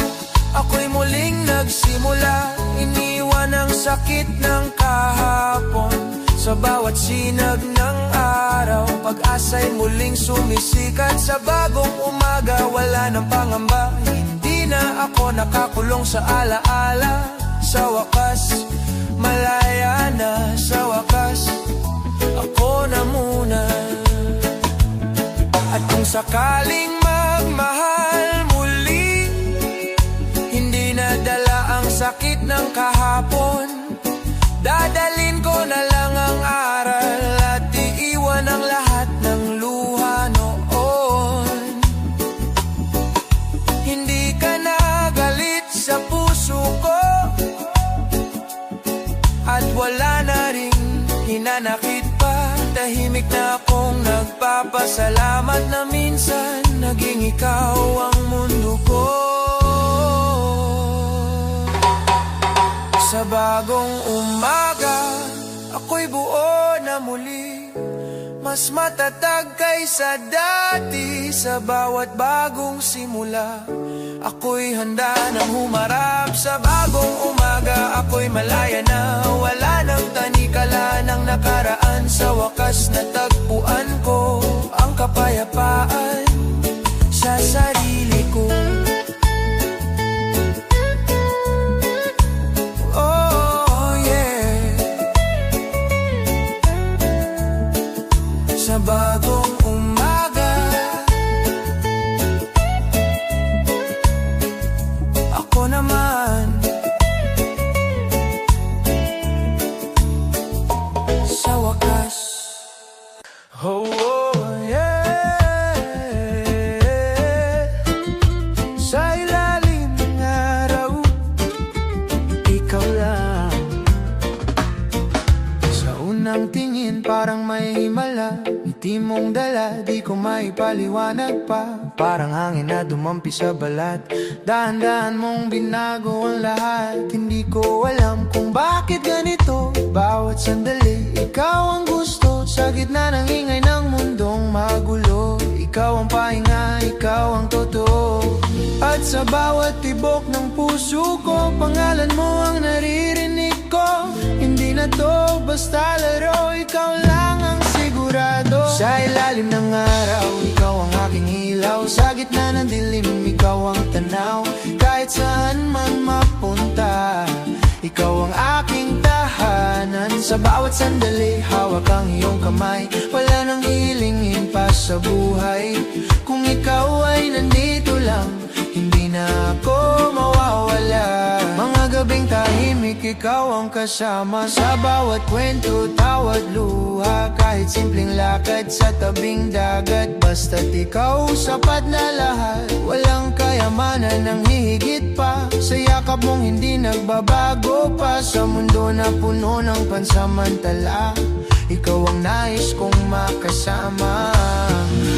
[SPEAKER 1] ako'y muling nagsimula. Iniwan ang sakit ng kahapon. Sa bawat sinag ng araw, pag-asa'y muling sumisikat. Sa bagong umaga, wala nang pangamba. Hindi na ako nakakulong sa alaala. Sa wakas, malaya na. Sa wakas, ako na muna. At kung sakaling magmahal muli, hindi na dala ang sakit ng kahapon. Dadalin ko na lang ang aral at iiwan ang lahat ng luha noon. Hindi ka na galit sa puso ko, at wala na ring hinanakit pa. Tahimik na akong nagpapasalamat na minsan naging ikaw ang mundo ko. Sa bagong umaga, ako'y buo na muli. Mas matatag kaysa dati. Sa bawat bagong simula, ako'y handa nang humarap. Sa bagong umaga, ako'y malaya na. Wala nang tanikala ng nakaraan. Sa wakas natagpuan ko ang kapayapaan sa sarili ko. Sa bagong umaga, ako naman. Sa wakas, oh, oh yeah, sa ilalim ng araw, ikaw lang. Sa unang tingin parang may himala, ngiti mong dala, di ko maipaliwanag pa. Parang hangin na dumampi sa balat, dahan-dahan mong binago ang lahat. Hindi ko alam kung bakit ganito. Bawat sandali, ikaw ang gusto. Sa gitna ng ingay ng mundong magulo, ikaw ang pahinga, ikaw ang totoo. At sa bawat tibok ng puso ko, pangalan mo ang naririnig ko. Hindi na to basta laro, ikaw lang ang sigurado. Sa ilalim ng araw, ikaw ang aking ilaw. Sa gitna ng dilim, ikaw ang tanaw. Kahit saan man mapunta, ikaw ang aking tahanan. Sa bawat sandali, hawak ang iyong kamay. Wala nang hilingin pa sa buhay. Kung ikaw ay nandito lang, hindi na ako mawawala. Mga gabing tahimik, ikaw ang kasama. Sa bawat kwento, tawad, luha. Kahit simpleng lakad sa tabing dagat, basta't ikaw sapat na lahat. Walang kayamanan ng hihigit pa. Sa yakap mong hindi nagbabago pa. Sa mundo na puno ng pansamantala, ikaw ang nais kong makasama.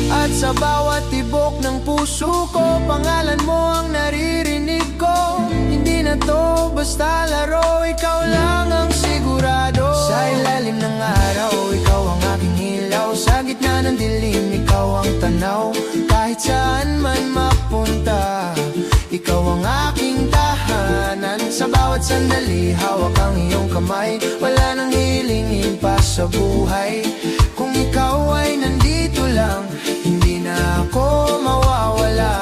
[SPEAKER 1] At sa bawat tibok ng puso ko, pangalan mo ang naririnig ko. Hindi na to basta laro, ikaw lang ang sigurado. Sa ilalim ng araw, ikaw ang aking ilaw. Sa gitna ng dilim, ikaw ang tanaw. Kahit saan man mapunta, ikaw ang aking tahanan. Sa bawat sandali, hawak ang iyong kamay. Wala nang hilingin pa sa buhay. Kung ikaw ay nandito lang, hindi na ako mawawala.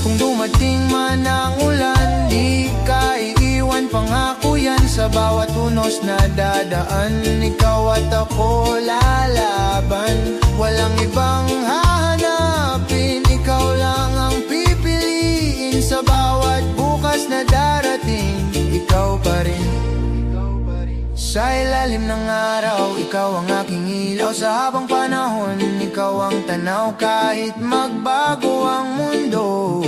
[SPEAKER 1] Kung dumating man ang ulan, di ka iiwan, pangako yan. Sa bawat unos na dadaan, ikaw at ako lalaban. Walang ibang hahanapin, ikaw lang ang pipiliin. Sa bawat bukas na darating, ikaw pa rin. Sa ilalim ng araw, ikaw ang aking ilaw. Sa habang panahon, ikaw ang tanaw. Kahit magbago ang mundo,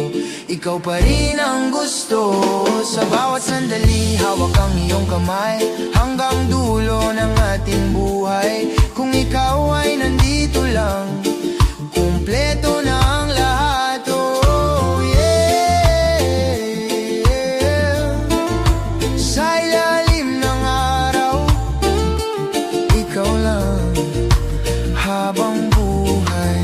[SPEAKER 1] ikaw pa rin ang gusto. Sa bawat sandali, hawak ang iyong kamay, hanggang dulo ng ating buhay. Kung ikaw ay nandito lang, kumpleto na ang lahat. Oh yeah. Sa ilalim ng araw, ikaw lang habang buhay.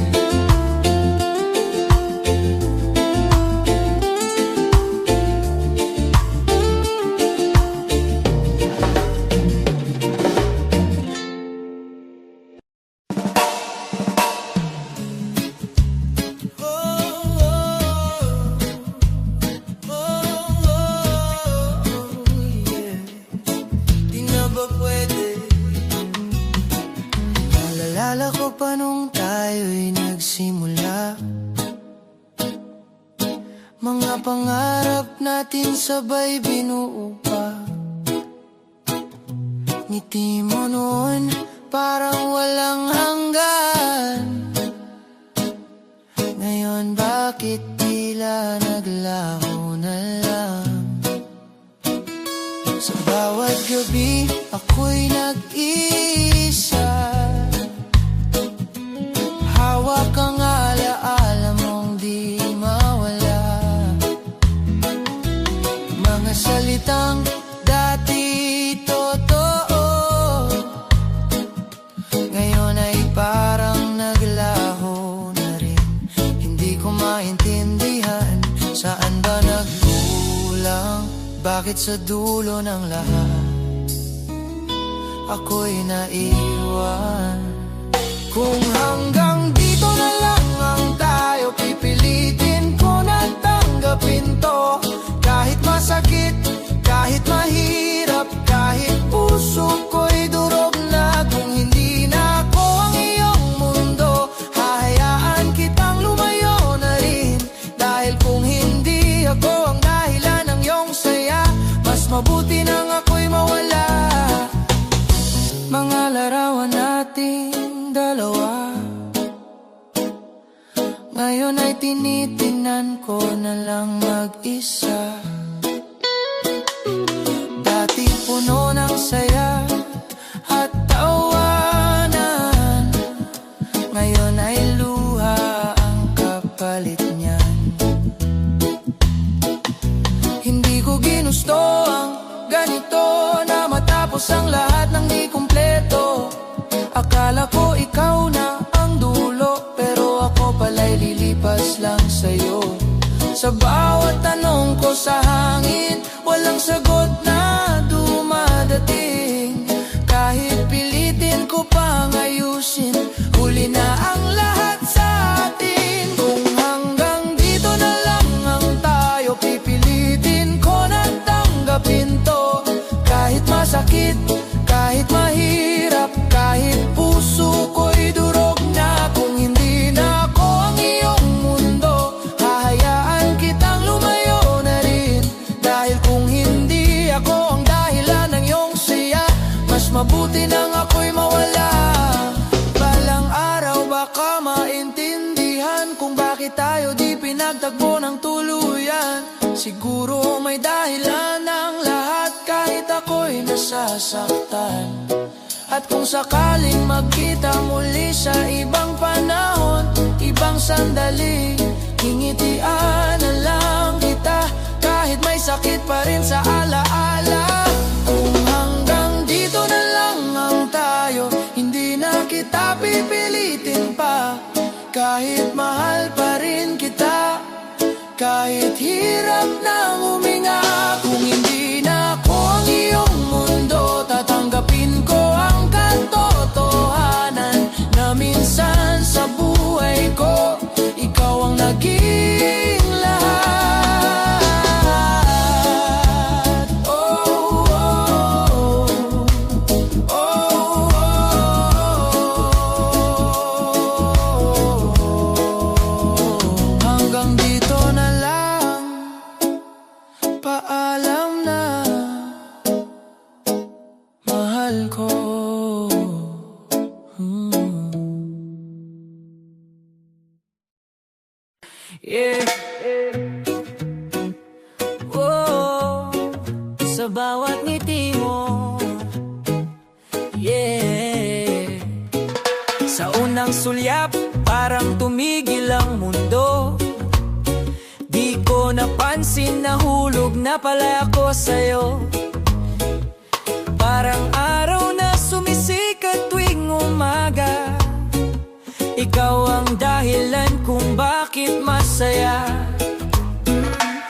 [SPEAKER 1] Naalala ko pa nung tayo'y nagsimula, mga pangarap natin sabay binuo pa. Ngiti mo noon parang walang hanggan. Ngayon bakit tila naglaho na lang? Sa bawat gabi ako'y nag-iisa, hawak ang alaala mong di mawala. Mga salitang dati totoo, ngayon ay parang naglaho na rin. Hindi ko maintindihan, saan ba nagkulang? Bakit sa dulo ng lahat ako'y naiwan? Kung hanggang dito na lang ang tayo, pipilitin ko na tanggapin to. Kahit masakit, kahit mahirap, kahit puso ko'y durog na. Kung hindi na ako ang iyong mundo, hahayaan kitang lumayo na rin. Dahil kung hindi ako ang dahilan ng iyong saya, mas mabuti nang ako'y mawala. Mga larawan natin dalawa, ngayon ay tinitingnan ko na lang mag-isa. Dati puno ng saya at tawanan, ngayon ay luha ang kapalit niyan. Hindi ko ginusto ang ganito, na matapos ang lahat ng di kumpleto. Akala ko ikaw na ang dulo, pero ako pala'y lilipas lang sa'yo. Sa bawat tanong ko sa hangin, walang sagot na dumadating. Kahit pilitin ko pang ayusin, huli na ang lahat sa atin. Kung hanggang dito na lang ang tayo, pipilitin ko na tanggapin to. Kahit masakit, kahit mahirap, kahit puso ko'y durog na. Kung hindi na ako ang iyong mundo, hahayaan kitang lumayo na rin. Dahil kung hindi ako ang dahilan ng iyong saya, mas mabuti nang ako'y mawala. Balang araw baka maintindihan kung bakit tayo di pinagtagpo ng tuluyan. Siguro may dahilan ang lahat, kahit ako'y nasasaktan. At kung sakaling magkita muli sa ibang panahon, ibang sandali, hingitian na lang kita. Kahit may sakit pa rin sa alaala. Kung hanggang dito na lang ang tayo, hindi na kita pipilitin pa. Kahit mahal pa rin kita, kahit hirap na huminga. Kung hindi na ako ang iyong mundo, tatanggapin ko ang katotohanan na minsan sa buhay ko paalam na mahal ko. Yeah. Oh, sa bawat ngiti mo, yeah. Sa unang sulyap, parang tumigil ang mundo. Di ko napansin na hulog na pala ako sa'yo. Parang araw na sumisikat tuwing umaga. Ikaw ang dahilan kung bakit masaya.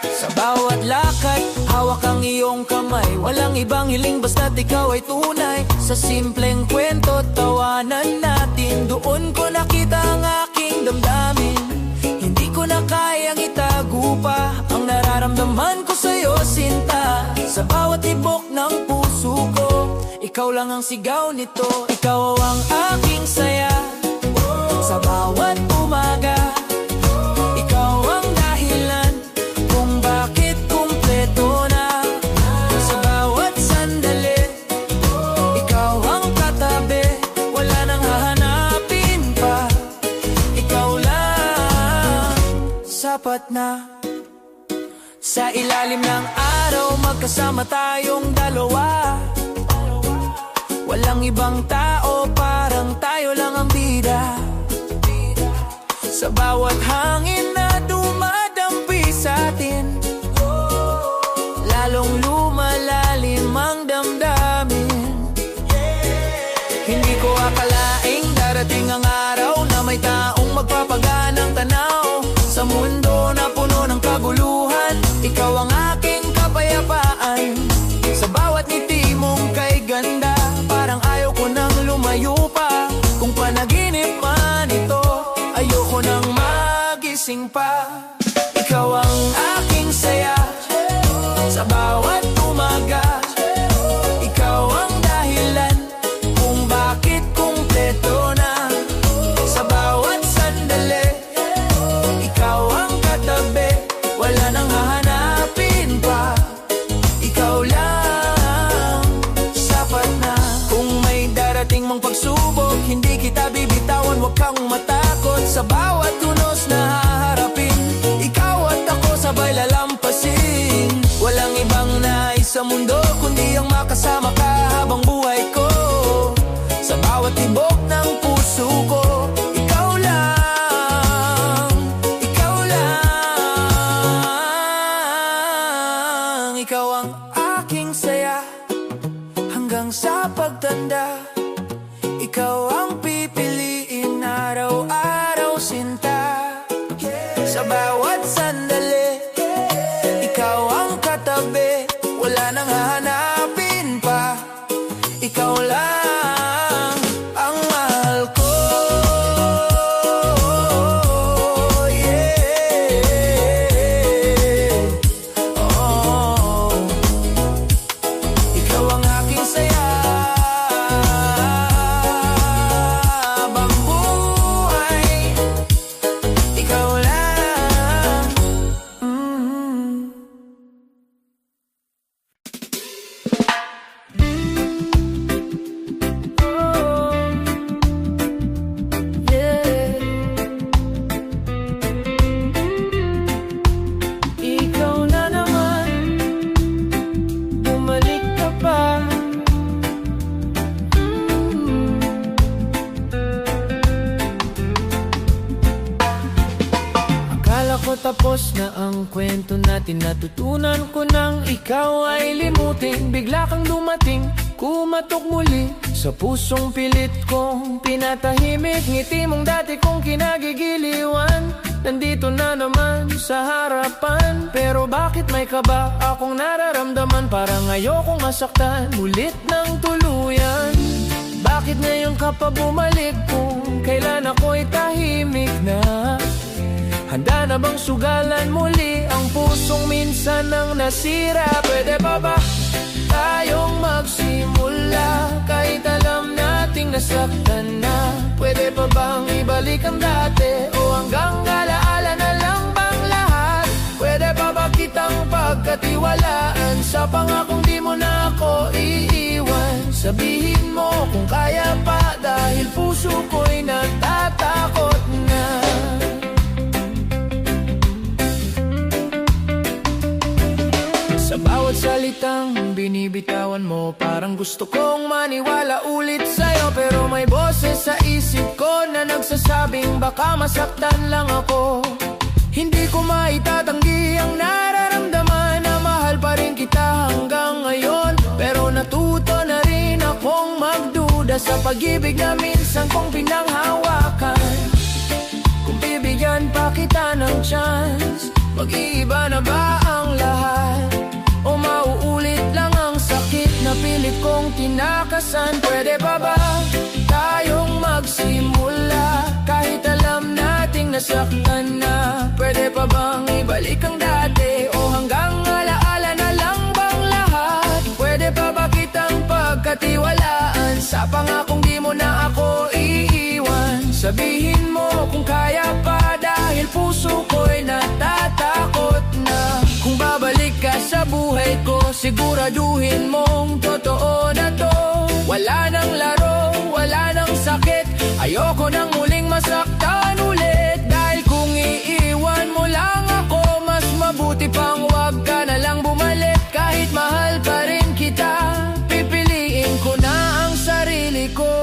[SPEAKER 1] Sa bawat lakad, hawak ang iyong kamay. Walang ibang hiling basta't ikaw ay tunay. Sa simpleng kwento, tawanan natin. Doon ko nakita ang aking damdamin. Hindi ko na kayang itago pa ang nararamdaman ko sa'yo, sinta. Sa bawat tibok ng puso ko, ikaw lang ang sigaw nito. Ikaw ang aking saya. Sa bawat umaga, ikaw ang dahilan kung bakit kumpleto na. Sa bawat sandali, ikaw ang katabi. Wala nang hahanapin pa. Ikaw lang, sapat na. Sa ilalim ng araw, magkasama tayong dalawa. Walang ibang tao, parang tayo lang ang bida. Sa bawat hangin na dumadampi sa'tin, lalong lumalalim ang damdamin. Hindi ko akalaing darating ang araw na may taong magpapaganang tanaw. Sa mundo na puno ng kaguluhan, ikaw ang aking kapayapaan. Sa bawat ngiti mong kay ganda, parang ayaw ko nang lumayo pa. Kung panaginip man ito, ayoko nang magising pa. Ikaw ang aking saya. Sa bawat umaga, ikaw ang dahilan kung bakit kumpleto na. Sa bawat sandali, ikaw ang katabi. Wala nang hahanapin pa. Ikaw lang, sapat na. Kung may darating mong pagsubok, hindi kita bibitawan. Huwag kang matakot sa bawat tunos na haharapin. Ikaw at ako sabay lalampasin. Walang ibang nais sa mundo kundi ang makasama ka habang buhay ko. Sa bawat tibok ng puso ko, ikaw lang, ikaw lang. Ikaw ang aking saya hanggang sa pagtanda. Ikaw ang pipiliin araw-araw, sinta. Sa bawat sandali, ikaw ang katabi. Wala nang hahanapin pa. Ikaw lang ang mahal ko. Yeah. Oh. Ikaw ang aking saya. Tapos na ang kwento natin, natutunan ko nang ikaw ay limutin. Bigla kang dumating, kumatok muli sa pusong pilit kong pinatahimik. Ngiti mong dati kong kinagigiliwan, nandito na naman sa harapan. Pero bakit may kaba akong nararamdaman? Parang ayokong masaktan ulit ng tuluyan. Bakit ngayon ka pa bumalik kung kailan ako'y tahimik na? Handa na bang sugalan muli ang pusong minsan nang nasira? Pwede pa ba tayong magsimula kahit alam nating nasaktan na? Pwede pa bang ibalik ang dati o hanggang alaala na lang bang lahat? Pwede pa ba kita kitang pagkatiwalaan. Sa pangakong di mo na ako iiwan. Sabihin mo kung kaya pa, dahil puso ko'y natatakot na. Sa bawat salitang binibitawan mo, parang gusto kong maniwala ulit sa'yo. Pero may boses sa isip ko na nagsasabing baka masaktan lang ako. Hindi ko maitatanggi ang nararamdaman, na mahal pa rin kita hanggang ngayon. Pero natuto na rin akong magduda sa pag-ibig na minsan kong pinanghawakan. Kung bibigyan pa kita ng chance, mag-iiba na ba ang lahat? O mauulit lang ang sakit na pilit kong tinakasan? Pwede pa ba tayong magsimula kahit alam nating nasaktan na? Pwede pa bang ibalik ang dati, o hanggang alaala na lang bang lahat? Pwede pa ba kitang pagkatiwalaan? Sa pangakong di mo na ako iiwan. Sabihin mo kung kaya pa, dahil puso ko'y natatakot na. Kung babalik ka sa buhay ko, siguraduhin mong totoo na to. Wala nang laro, wala nang sakit. Ayoko nang muling masaktan ulit. Dahil kung iiwan mo lang ako, mas mabuti pang wag ka na lang bumalik. Kahit mahal pa rin kita, pipiliin ko na ang sarili ko.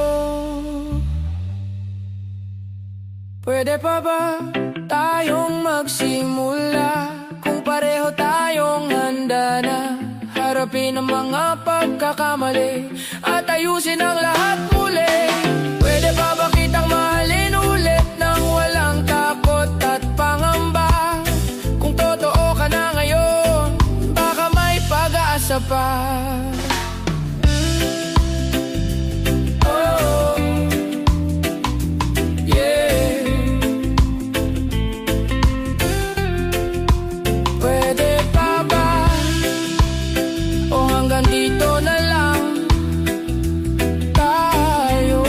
[SPEAKER 1] Pwede pa ba tayong magsimula kung pareho tayong handa na harapin ang mga pagkakamali at ayusin ang lahat muli? Pwede pa ba kitang mahalin ulit nang walang takot at pangamba? Kung totoo ka na ngayon, baka may pag-asa pa. Dito na lang tayo.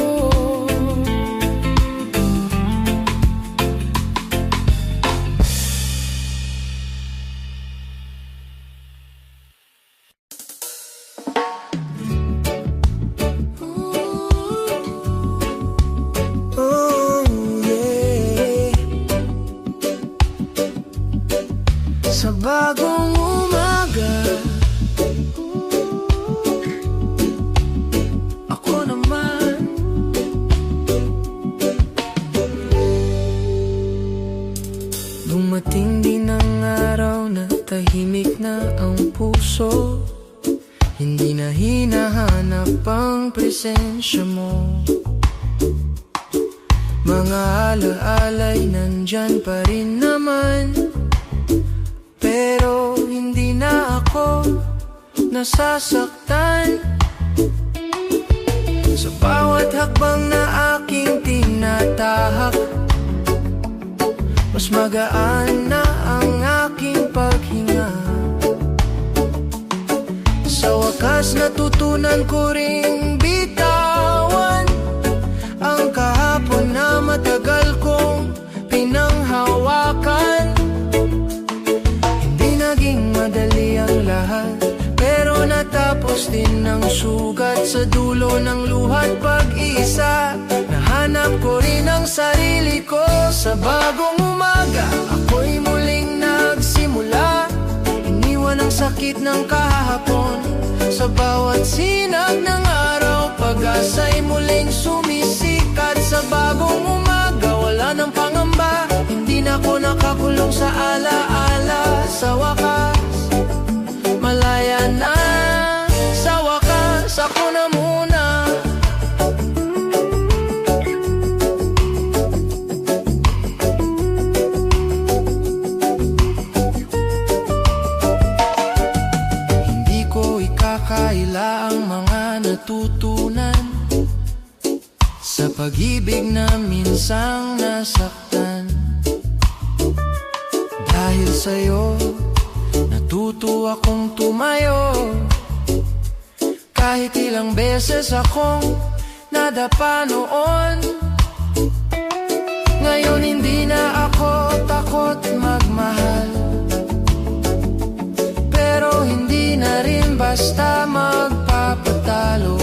[SPEAKER 1] Sa bagong umaga, dumating din ang araw na tahimik na ang puso. Hindi na hinahanap ang presensya mo. Mga alaala'y nandyan pa rin naman, pero hindi na ako nasasaktan. Sa bawat hakbang na aking tinatahak, mas magaan na ang aking paghinga. Sa wakas natutunan ko ring bitawan ang kahapon na matagal kong pinanghawakan. Hindi naging madali ang lahat, pero natapos din ang sugat. Sa dulo ng luhat pag-isa, nahanap ko rin ang sarili ko. Sa bagong umaga, ako'y muling nagsimula. Iniwan ang sakit ng kahapon. Sa bawat sinag ng araw, pag-asa'y muling sumisikat. Sa bagong umaga, wala nang pangamba. Hindi na ako nakakulong sa alaala. Sa wakas, malaya na. Sa wakas, ako na muna. Kaila ang mga natutunan sa pag-ibig na minsang nasaktan. Dahil sa'yo, natuto akong tumayo. Kahit ilang beses akong nadapa noon, ngayon hindi na ako takot magmahal. pero hindi na rin basta magpapatalo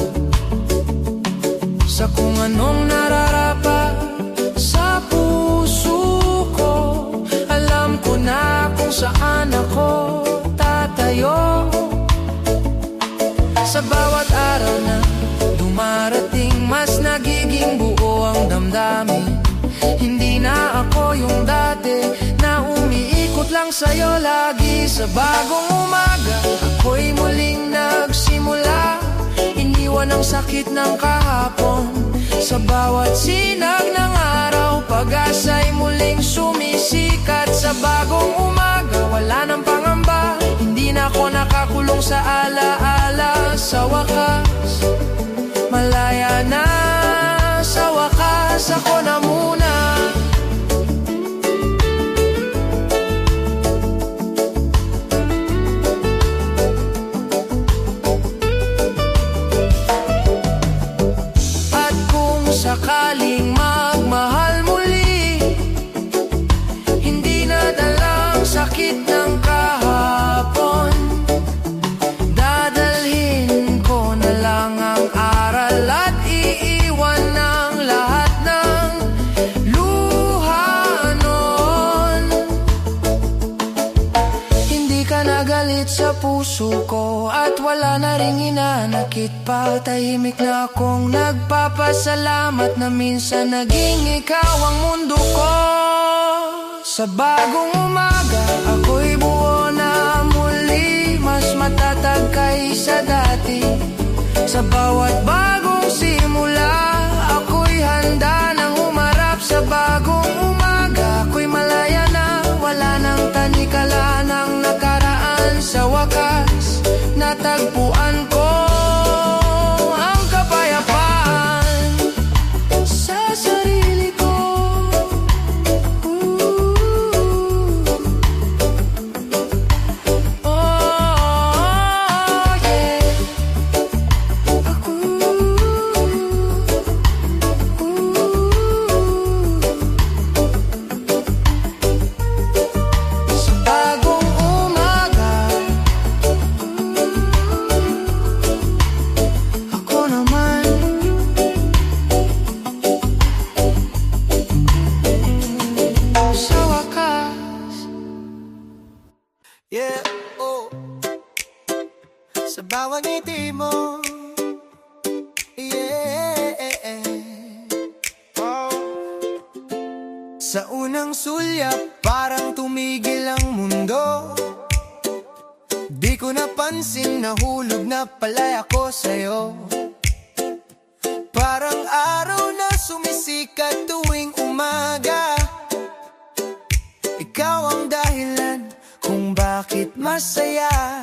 [SPEAKER 1] sa kung anong nararapat sa puso ko. Alam ko na kung saan ako tatayo. Sa bawat araw na dumarating, mas nagiging buo ang damdamin. Hindi na ako yung dati na umiikot lang sa'yo lagi. Sa bagong umaga, ako'y muling nagsimula. Iniwan ang sakit ng kahapon. Sa bawat sinag ng araw, pag-asa'y muling sumisikat. Sa bagong umaga, wala nang pangamba. Hindi na ako nakakulong sa alaala. Sa wakas, malaya na. Sa wakas, ako na muna. At kung sakaling magmahal muli, hindi na dalang sakit ng kahapon. Dadalhin ko na lang ang aral at iiwan ng lahat ng luha noon. Hindi ka nagalit sa puso ko at wala na ring inanakit pa. Tahimik na akong nagpapasalamat na minsan naging ikaw ang mundo ko. Sa bagong umaga, ako'y buo na muli, mas matatag kaysa dati. Sa bawat bagong simula, ako'y handa nang humarap. Sa bagong umaga, ako'y malaya na. Wala nang tanikala ng nakaraan. Sa wakas, natagpuan ko ang kapayapaan sa sarili ko. Oh, yeah. Ako. Sa bagong umaga, ako naman. Sa wakas, yeah, oh. Sa bawat ngiti mo, yeah, oh. Sa unang sulyap, parang tumigil ang mundo. Di ko napansin, nahulog na pala'y ako sa'yo. Parang araw na sumisikat tuwing umaga. Ikaw ang dahilan kung bakit masaya.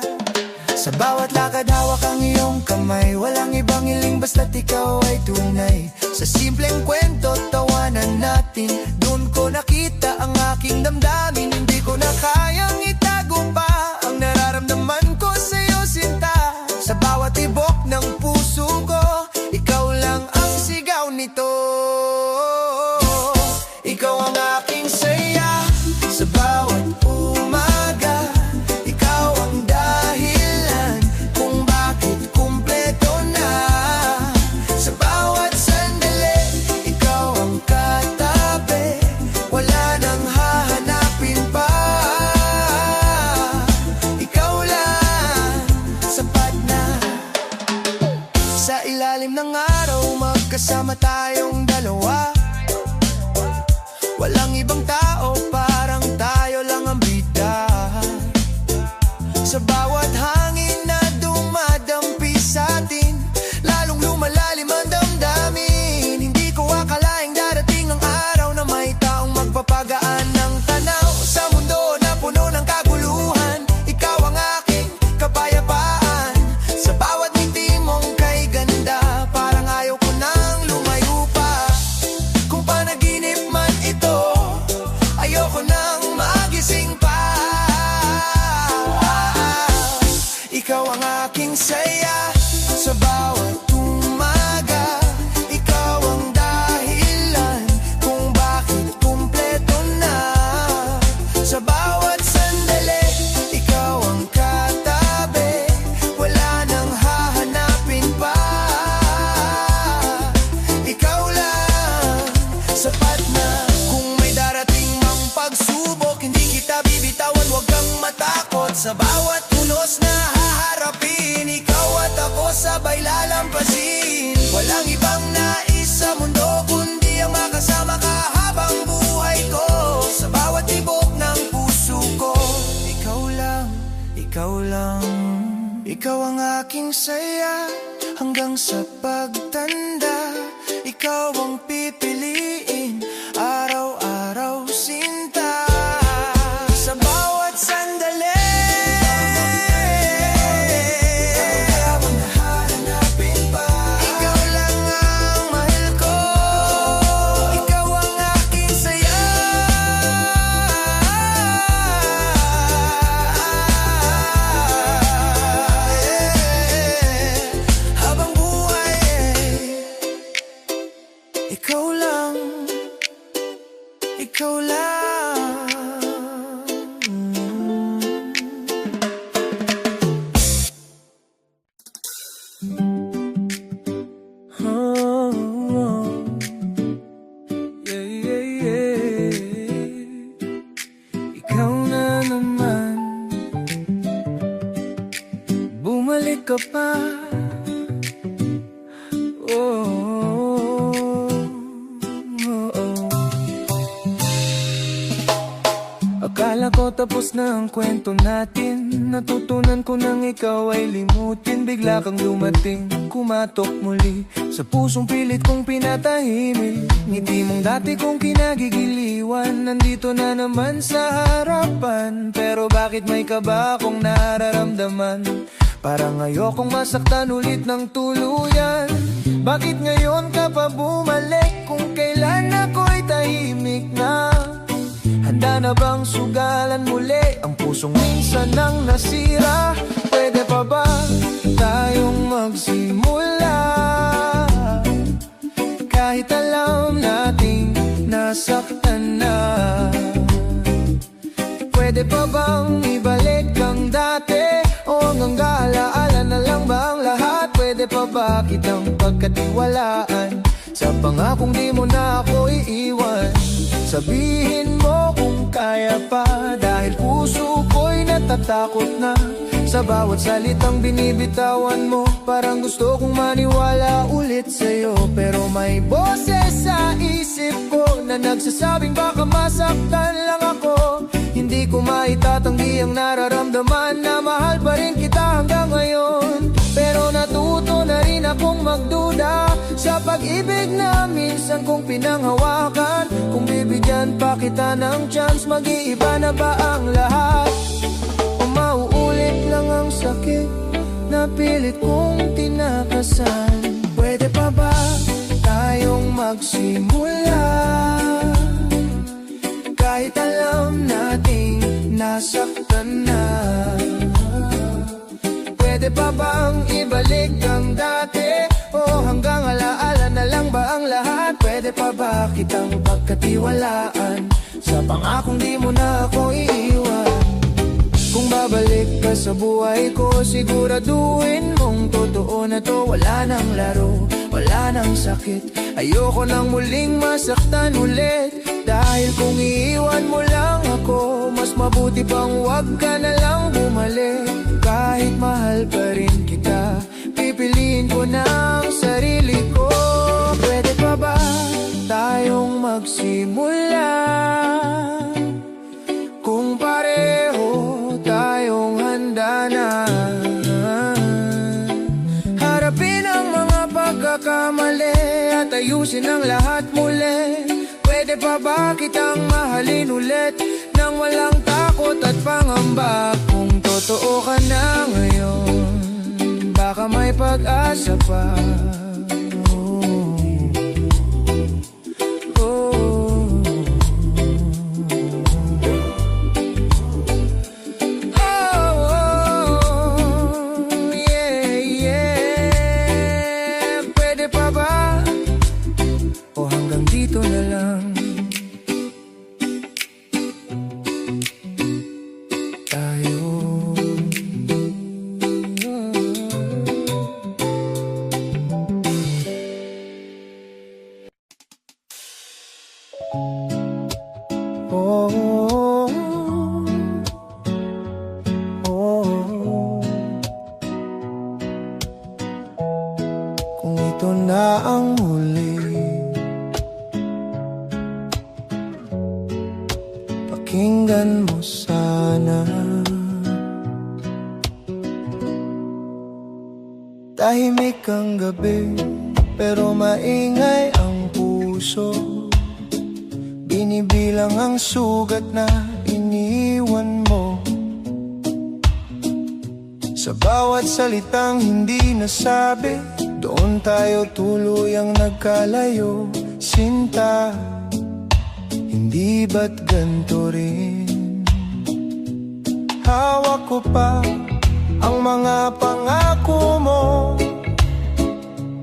[SPEAKER 1] Sa bawat lakad hawak ang iyong kamay. Walang ibang hiling basta't ikaw ay tunay. Sa simpleng kwento, tawanan natin. Doon ko nakita ang aking damdamin. Hindi ko na kayang itago pa ang nararamdaman ko sa'yo, sinta. Sa bawat tibok ng puso ko, ikaw lang ang sigaw nito. Ikaw ang aking saya. Sa bawat umaga, ikaw ang dahilan kung bakit kumpleto na. Sa bawat sandali, ikaw ang katabi. Wala nang hahanapin pa. Ikaw lang, sapat na. Sa ilalim ng araw, magkasama tayong dalawa. Walang ibang tao, parang tayo lang ang bida. Sa bawat hangin na dumadampi sa'tin, lalong lumalalim ang damdamin. Hindi ko akalaing darating ang araw na may taong magpapagaan ng tanaw. Sa mundo na puno ng kaguluhan, ikaw ang aking kapayapaan. Sa bawat ngiti mong kay ganda, parang ayaw ko nang lumayo pa. Kung panaginip man ito, ayoko nang magising pa. Ikaw ang aking saya. Sa bawat umaga, ikaw ang dahilan kung bakit kumpleto na. Sa bawat sandali, ikaw ang katabi. sabay lalampasin. Walang ibang nais sa mundo kundi ang makasama ka habang buhay ko. Sa bawat tibok ng puso ko, ikaw lang, ikaw lang. Ikaw ang aking saya hanggang sa pagtanda. Ikaw ang pipiliin araw-araw, sinta. Sa bawat sandali ikaw ang hahanapin pa. Ikaw lang ang mahal ko. Ikaw ang aking saya. Habang buhay, ikaw lang, ikaw lang. Oh, yeah, yeah, yeah. Ikaw na naman, bumalik ka pa. Akala ko tapos na ang kwento natin. Natutunan ko nang ikaw ay limutin. Bigla kang dumating, kumatok muli sa pusong pilit kong pinatahimik. Ngiti mong dati kong kinagigiliwan nandito na naman sa harapan. Pero bakit may kaba akong nararamdaman? Parang ayokong masaktan ulit ng tuluyan. Bakit ngayon ka pa bumalik kung kailan ako'y tahimik na? Handa na bang sugalan muli ang pusong minsan nang nasira? Pwede pa ba tayong magsimula? Kahit alam nating nasaktan na. Pwede pa bang ibalik ang dati? O hanggang gaalaala na lang ba ang lahat? Pwede pa ba kitang pagkatiwalaan? Sa pangakong di mo na ako iiwan. Sabihin mo kung kaya pa, dahil puso ko'y natatakot na sa bawat salitang binibitawan mo. Parang gusto kong maniwala ulit sa'yo, pero may boses sa isip ko na nagsasabing baka masaktan lang ako. Hindi ko maitatanggi ang nararamdaman na mahal pa rin kita hanggang ngayon. Pero natuto na rin akong magduda sa pag-ibig na minsan kong pinanghawakan. Kung bibigyan pa kita ng chance, mag-iiba na ba ang lahat? O mauulit lang ang sakit na pilit kong tinakasan? Pwede pa ba tayong magsimula? Kahit alam nating nasaktan na. Pwede pa bang ibalik ang dati? O hanggang alaala na lang ba ang lahat? Pwede pa ba kitang pagkatiwalaan? Sa pangakong di mo na ako iiwan. Kung babalik ka sa buhay ko, siguraduhin mong totoo na to. Wala nang laro, wala nang sakit. Ayoko nang muling masaktan ulit. Dahil kung iiwan mo lang ako, mas mabuti pang wag ka na lang bumalik. Kahit mahal pa rin kita, pipiliin ko ng sarili ko. Pwede pa ba tayong magsimula? Kung pareho tayong handa na harapin ang mga pagkakamali at ayusin ang lahat muli. Pwede pa ba kitang mahalin ulit nang walang takot at pangamba? Kung totoo ka na ngayon, baka may pag-asa pa. Dito na lang tayo. ito na ang huli. Pakinggan mo sana. Tahimik ang gabi, pero maingay ang puso. Binibilang ang sugat na iniwan mo. Sa bawat salitang hindi nasabi, doon tayo tuluyang nagkalayo. Sinta, hindi ba't ganito rin? Hawak ko pa ang mga pangako mo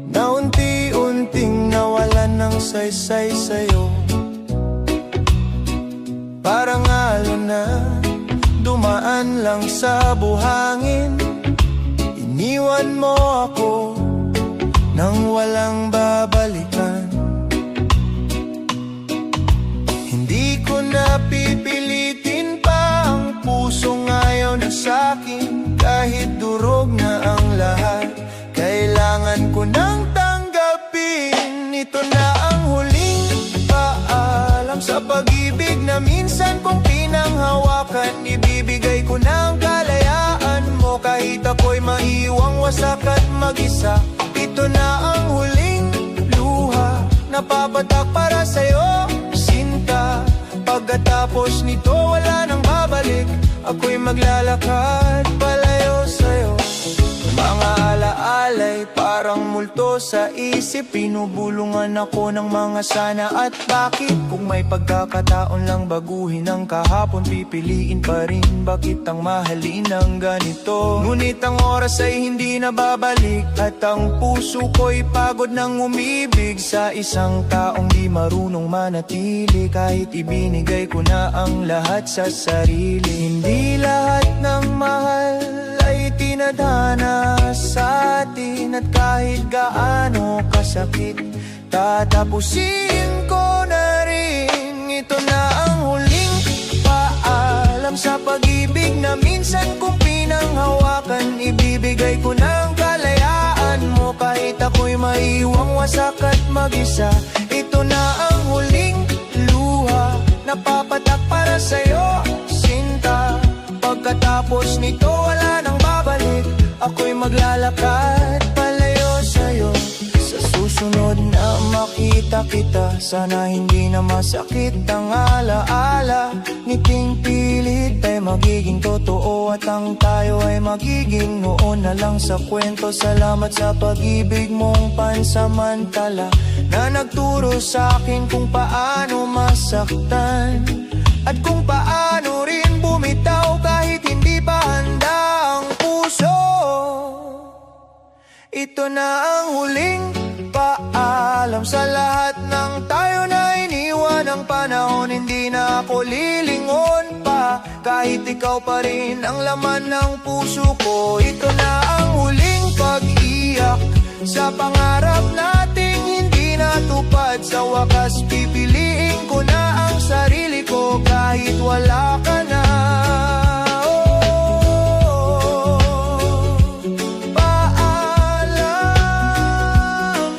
[SPEAKER 1] na unti-unting nawalan ng saysay sa'yo. Parang alon na dumaan lang sa buhangin. Iniwan mo ako nang walang babalikan. Hindi ko na pipilitin pa ang pusong ayaw na sa'kin. Kahit durog na ang lahat, kailangan ko nang tanggapin. Ito na ang huling paalam sa pag-ibig na minsan kong pinanghawakan. Ibibigay ko ng kalayaan mo kahit ako'y maiwang wasak at mag-isa. Ito na ang huling luha na papatak para sa'yo, Sinta. Pagkatapos nito wala nang babalik, ako'y maglalakad palayo sa'yo. Mga alaalay parang multo sa isip. Pinubulungan ako ng mga sana at bakit. Kung may pagkakataon lang baguhin ang kahapon, pipiliin pa rin bakit ang mahalin ng ganito. Ngunit ang oras ay hindi na babalik, at ang puso ko'y pagod ng umibig sa isang taong di marunong manatili. Kahit ibinigay ko na ang lahat sa sarili, hindi lahat ng mahal ay tinadhana sa atin. At kahit gaano kasakit, tatapusin ko na rin. Ito na ang huling paalam sa pag-ibig na minsan kong pinanghawakan. Ibibigay ko ng kalayaan mo kahit ako'y maiwang wasak at mag-isa. Ito na ang huling luha na papatak para sa'yo, Sinta. Pagkatapos nito wala nang babalik, ako'y maglalakad palayo sa'yo. Sa susunod na makita kita, sana hindi na masakit ang alaala. Ngiting pilit ay magiging totoo, at ang tayo ay magiging noon na lang sa kwento. Salamat sa pag-ibig mong pansamantala na nagturo sa akin kung paano masaktan, at kung paano rin bumitaw kahit hindi pa handa ang puso. Ito na ang huling paalam sa lahat ng tayo na iniwan ng panahon. Hindi na ako lilingon pa kahit ikaw pa rin ang laman ng puso ko. Ito na ang huling pag-iyak sa pangarap nating hindi natupad. Sa wakas pipiliin ko na ang sarili ko kahit wala ka na. Paalam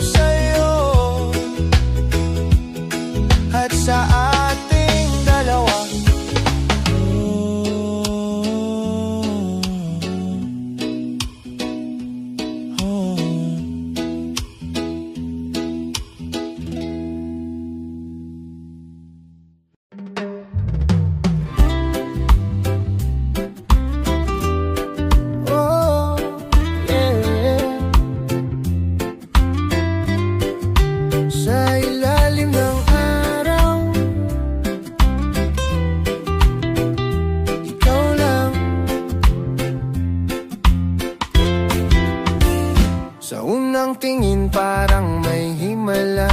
[SPEAKER 1] sa'yo at sa ating dalawa. Sa unang tingin parang may himala,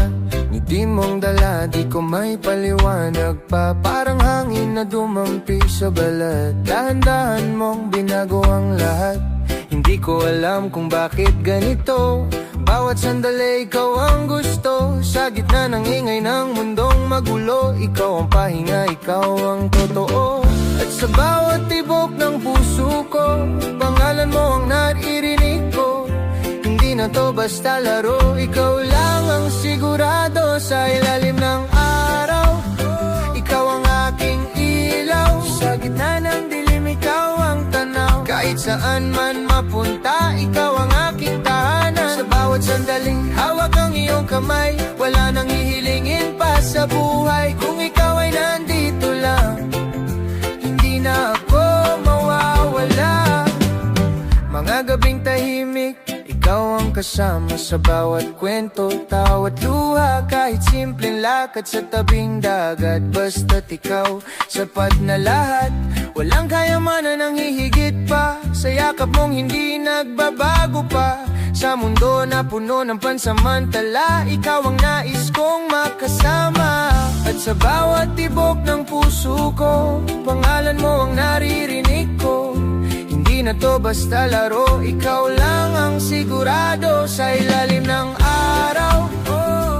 [SPEAKER 1] ngiti mong dala di ko may paliwanag pa. Parang hangin na dumampi sa balat, dahan-dahan mong binago ang lahat. Hindi ko alam kung bakit ganito, bawat sandali ikaw ang gusto. Sa gitna ng ingay ng mundong magulo, ikaw ang pahinga, ikaw ang totoo. At sa bawat tibok ng puso ko, pangalan mo ang naririnig ko. Hindi na to basta laro. Ikaw lang ang sigurado sa ilalim ng araw. Ikaw ang aking ilaw, sa gitna ng dilim ikaw ang tanaw. Kahit saan man mapunta, ikaw ang aking tahanan. Sa bawat sandaling hawak ang iyong kamay, wala nang hihilingin pa sa buhay. Kung ikaw ay nandito lang, hindi na ako mawawala. Mga gabing tahimik, ikaw ang kasama sa bawat kwento, tawa't luha. Kahit simpleng lakad sa tabing dagat, basta't ikaw, sapat na lahat. Walang kayamanan ang hihigit pa, sa yakap mong hindi nagbabago pa. Sa mundo na puno ng pansamantala, ikaw ang nais kong makasama. At sa bawat tibok ng puso ko, pangalan mo ang naririnig ko. Hindi na to basta laro, ikaw lang ang sigurado sa ilalim ng araw.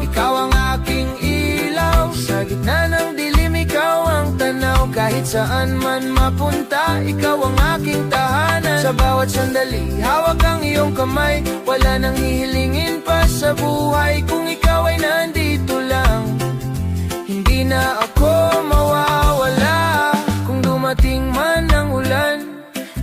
[SPEAKER 1] Ikaw ang aking ilaw, sa gitna ng dilim ikaw ang tanaw. Kahit saan man mapunta, ikaw ang aking tahanan. Sa bawat sandali, hawak ang iyong kamay, wala nang hihilingin pa sa buhay. Kung ikaw ay nandito lang, hindi na ako mawawala. Kung dumating man ang ulan,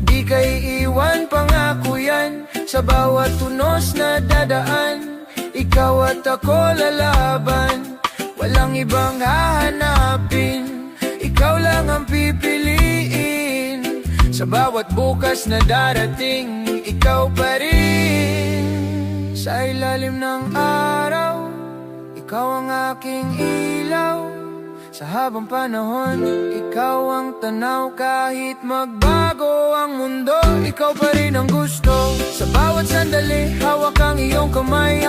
[SPEAKER 1] di ka iiwan, pangako yan. Sa bawat tunos na dadaan, ikaw at ako lalaban. Walang ibang hahanapin, ikaw lang ang pipiliin. Sa bawat bukas na darating, ikaw pa rin. Sa ilalim ng araw, ikaw ang aking ilaw. Sa habang panahon, ikaw ang tanaw. Kahit magbago ang mundo, ikaw pa rin ang gusto. Sa bawat sandali, hawak ang iyong kamay,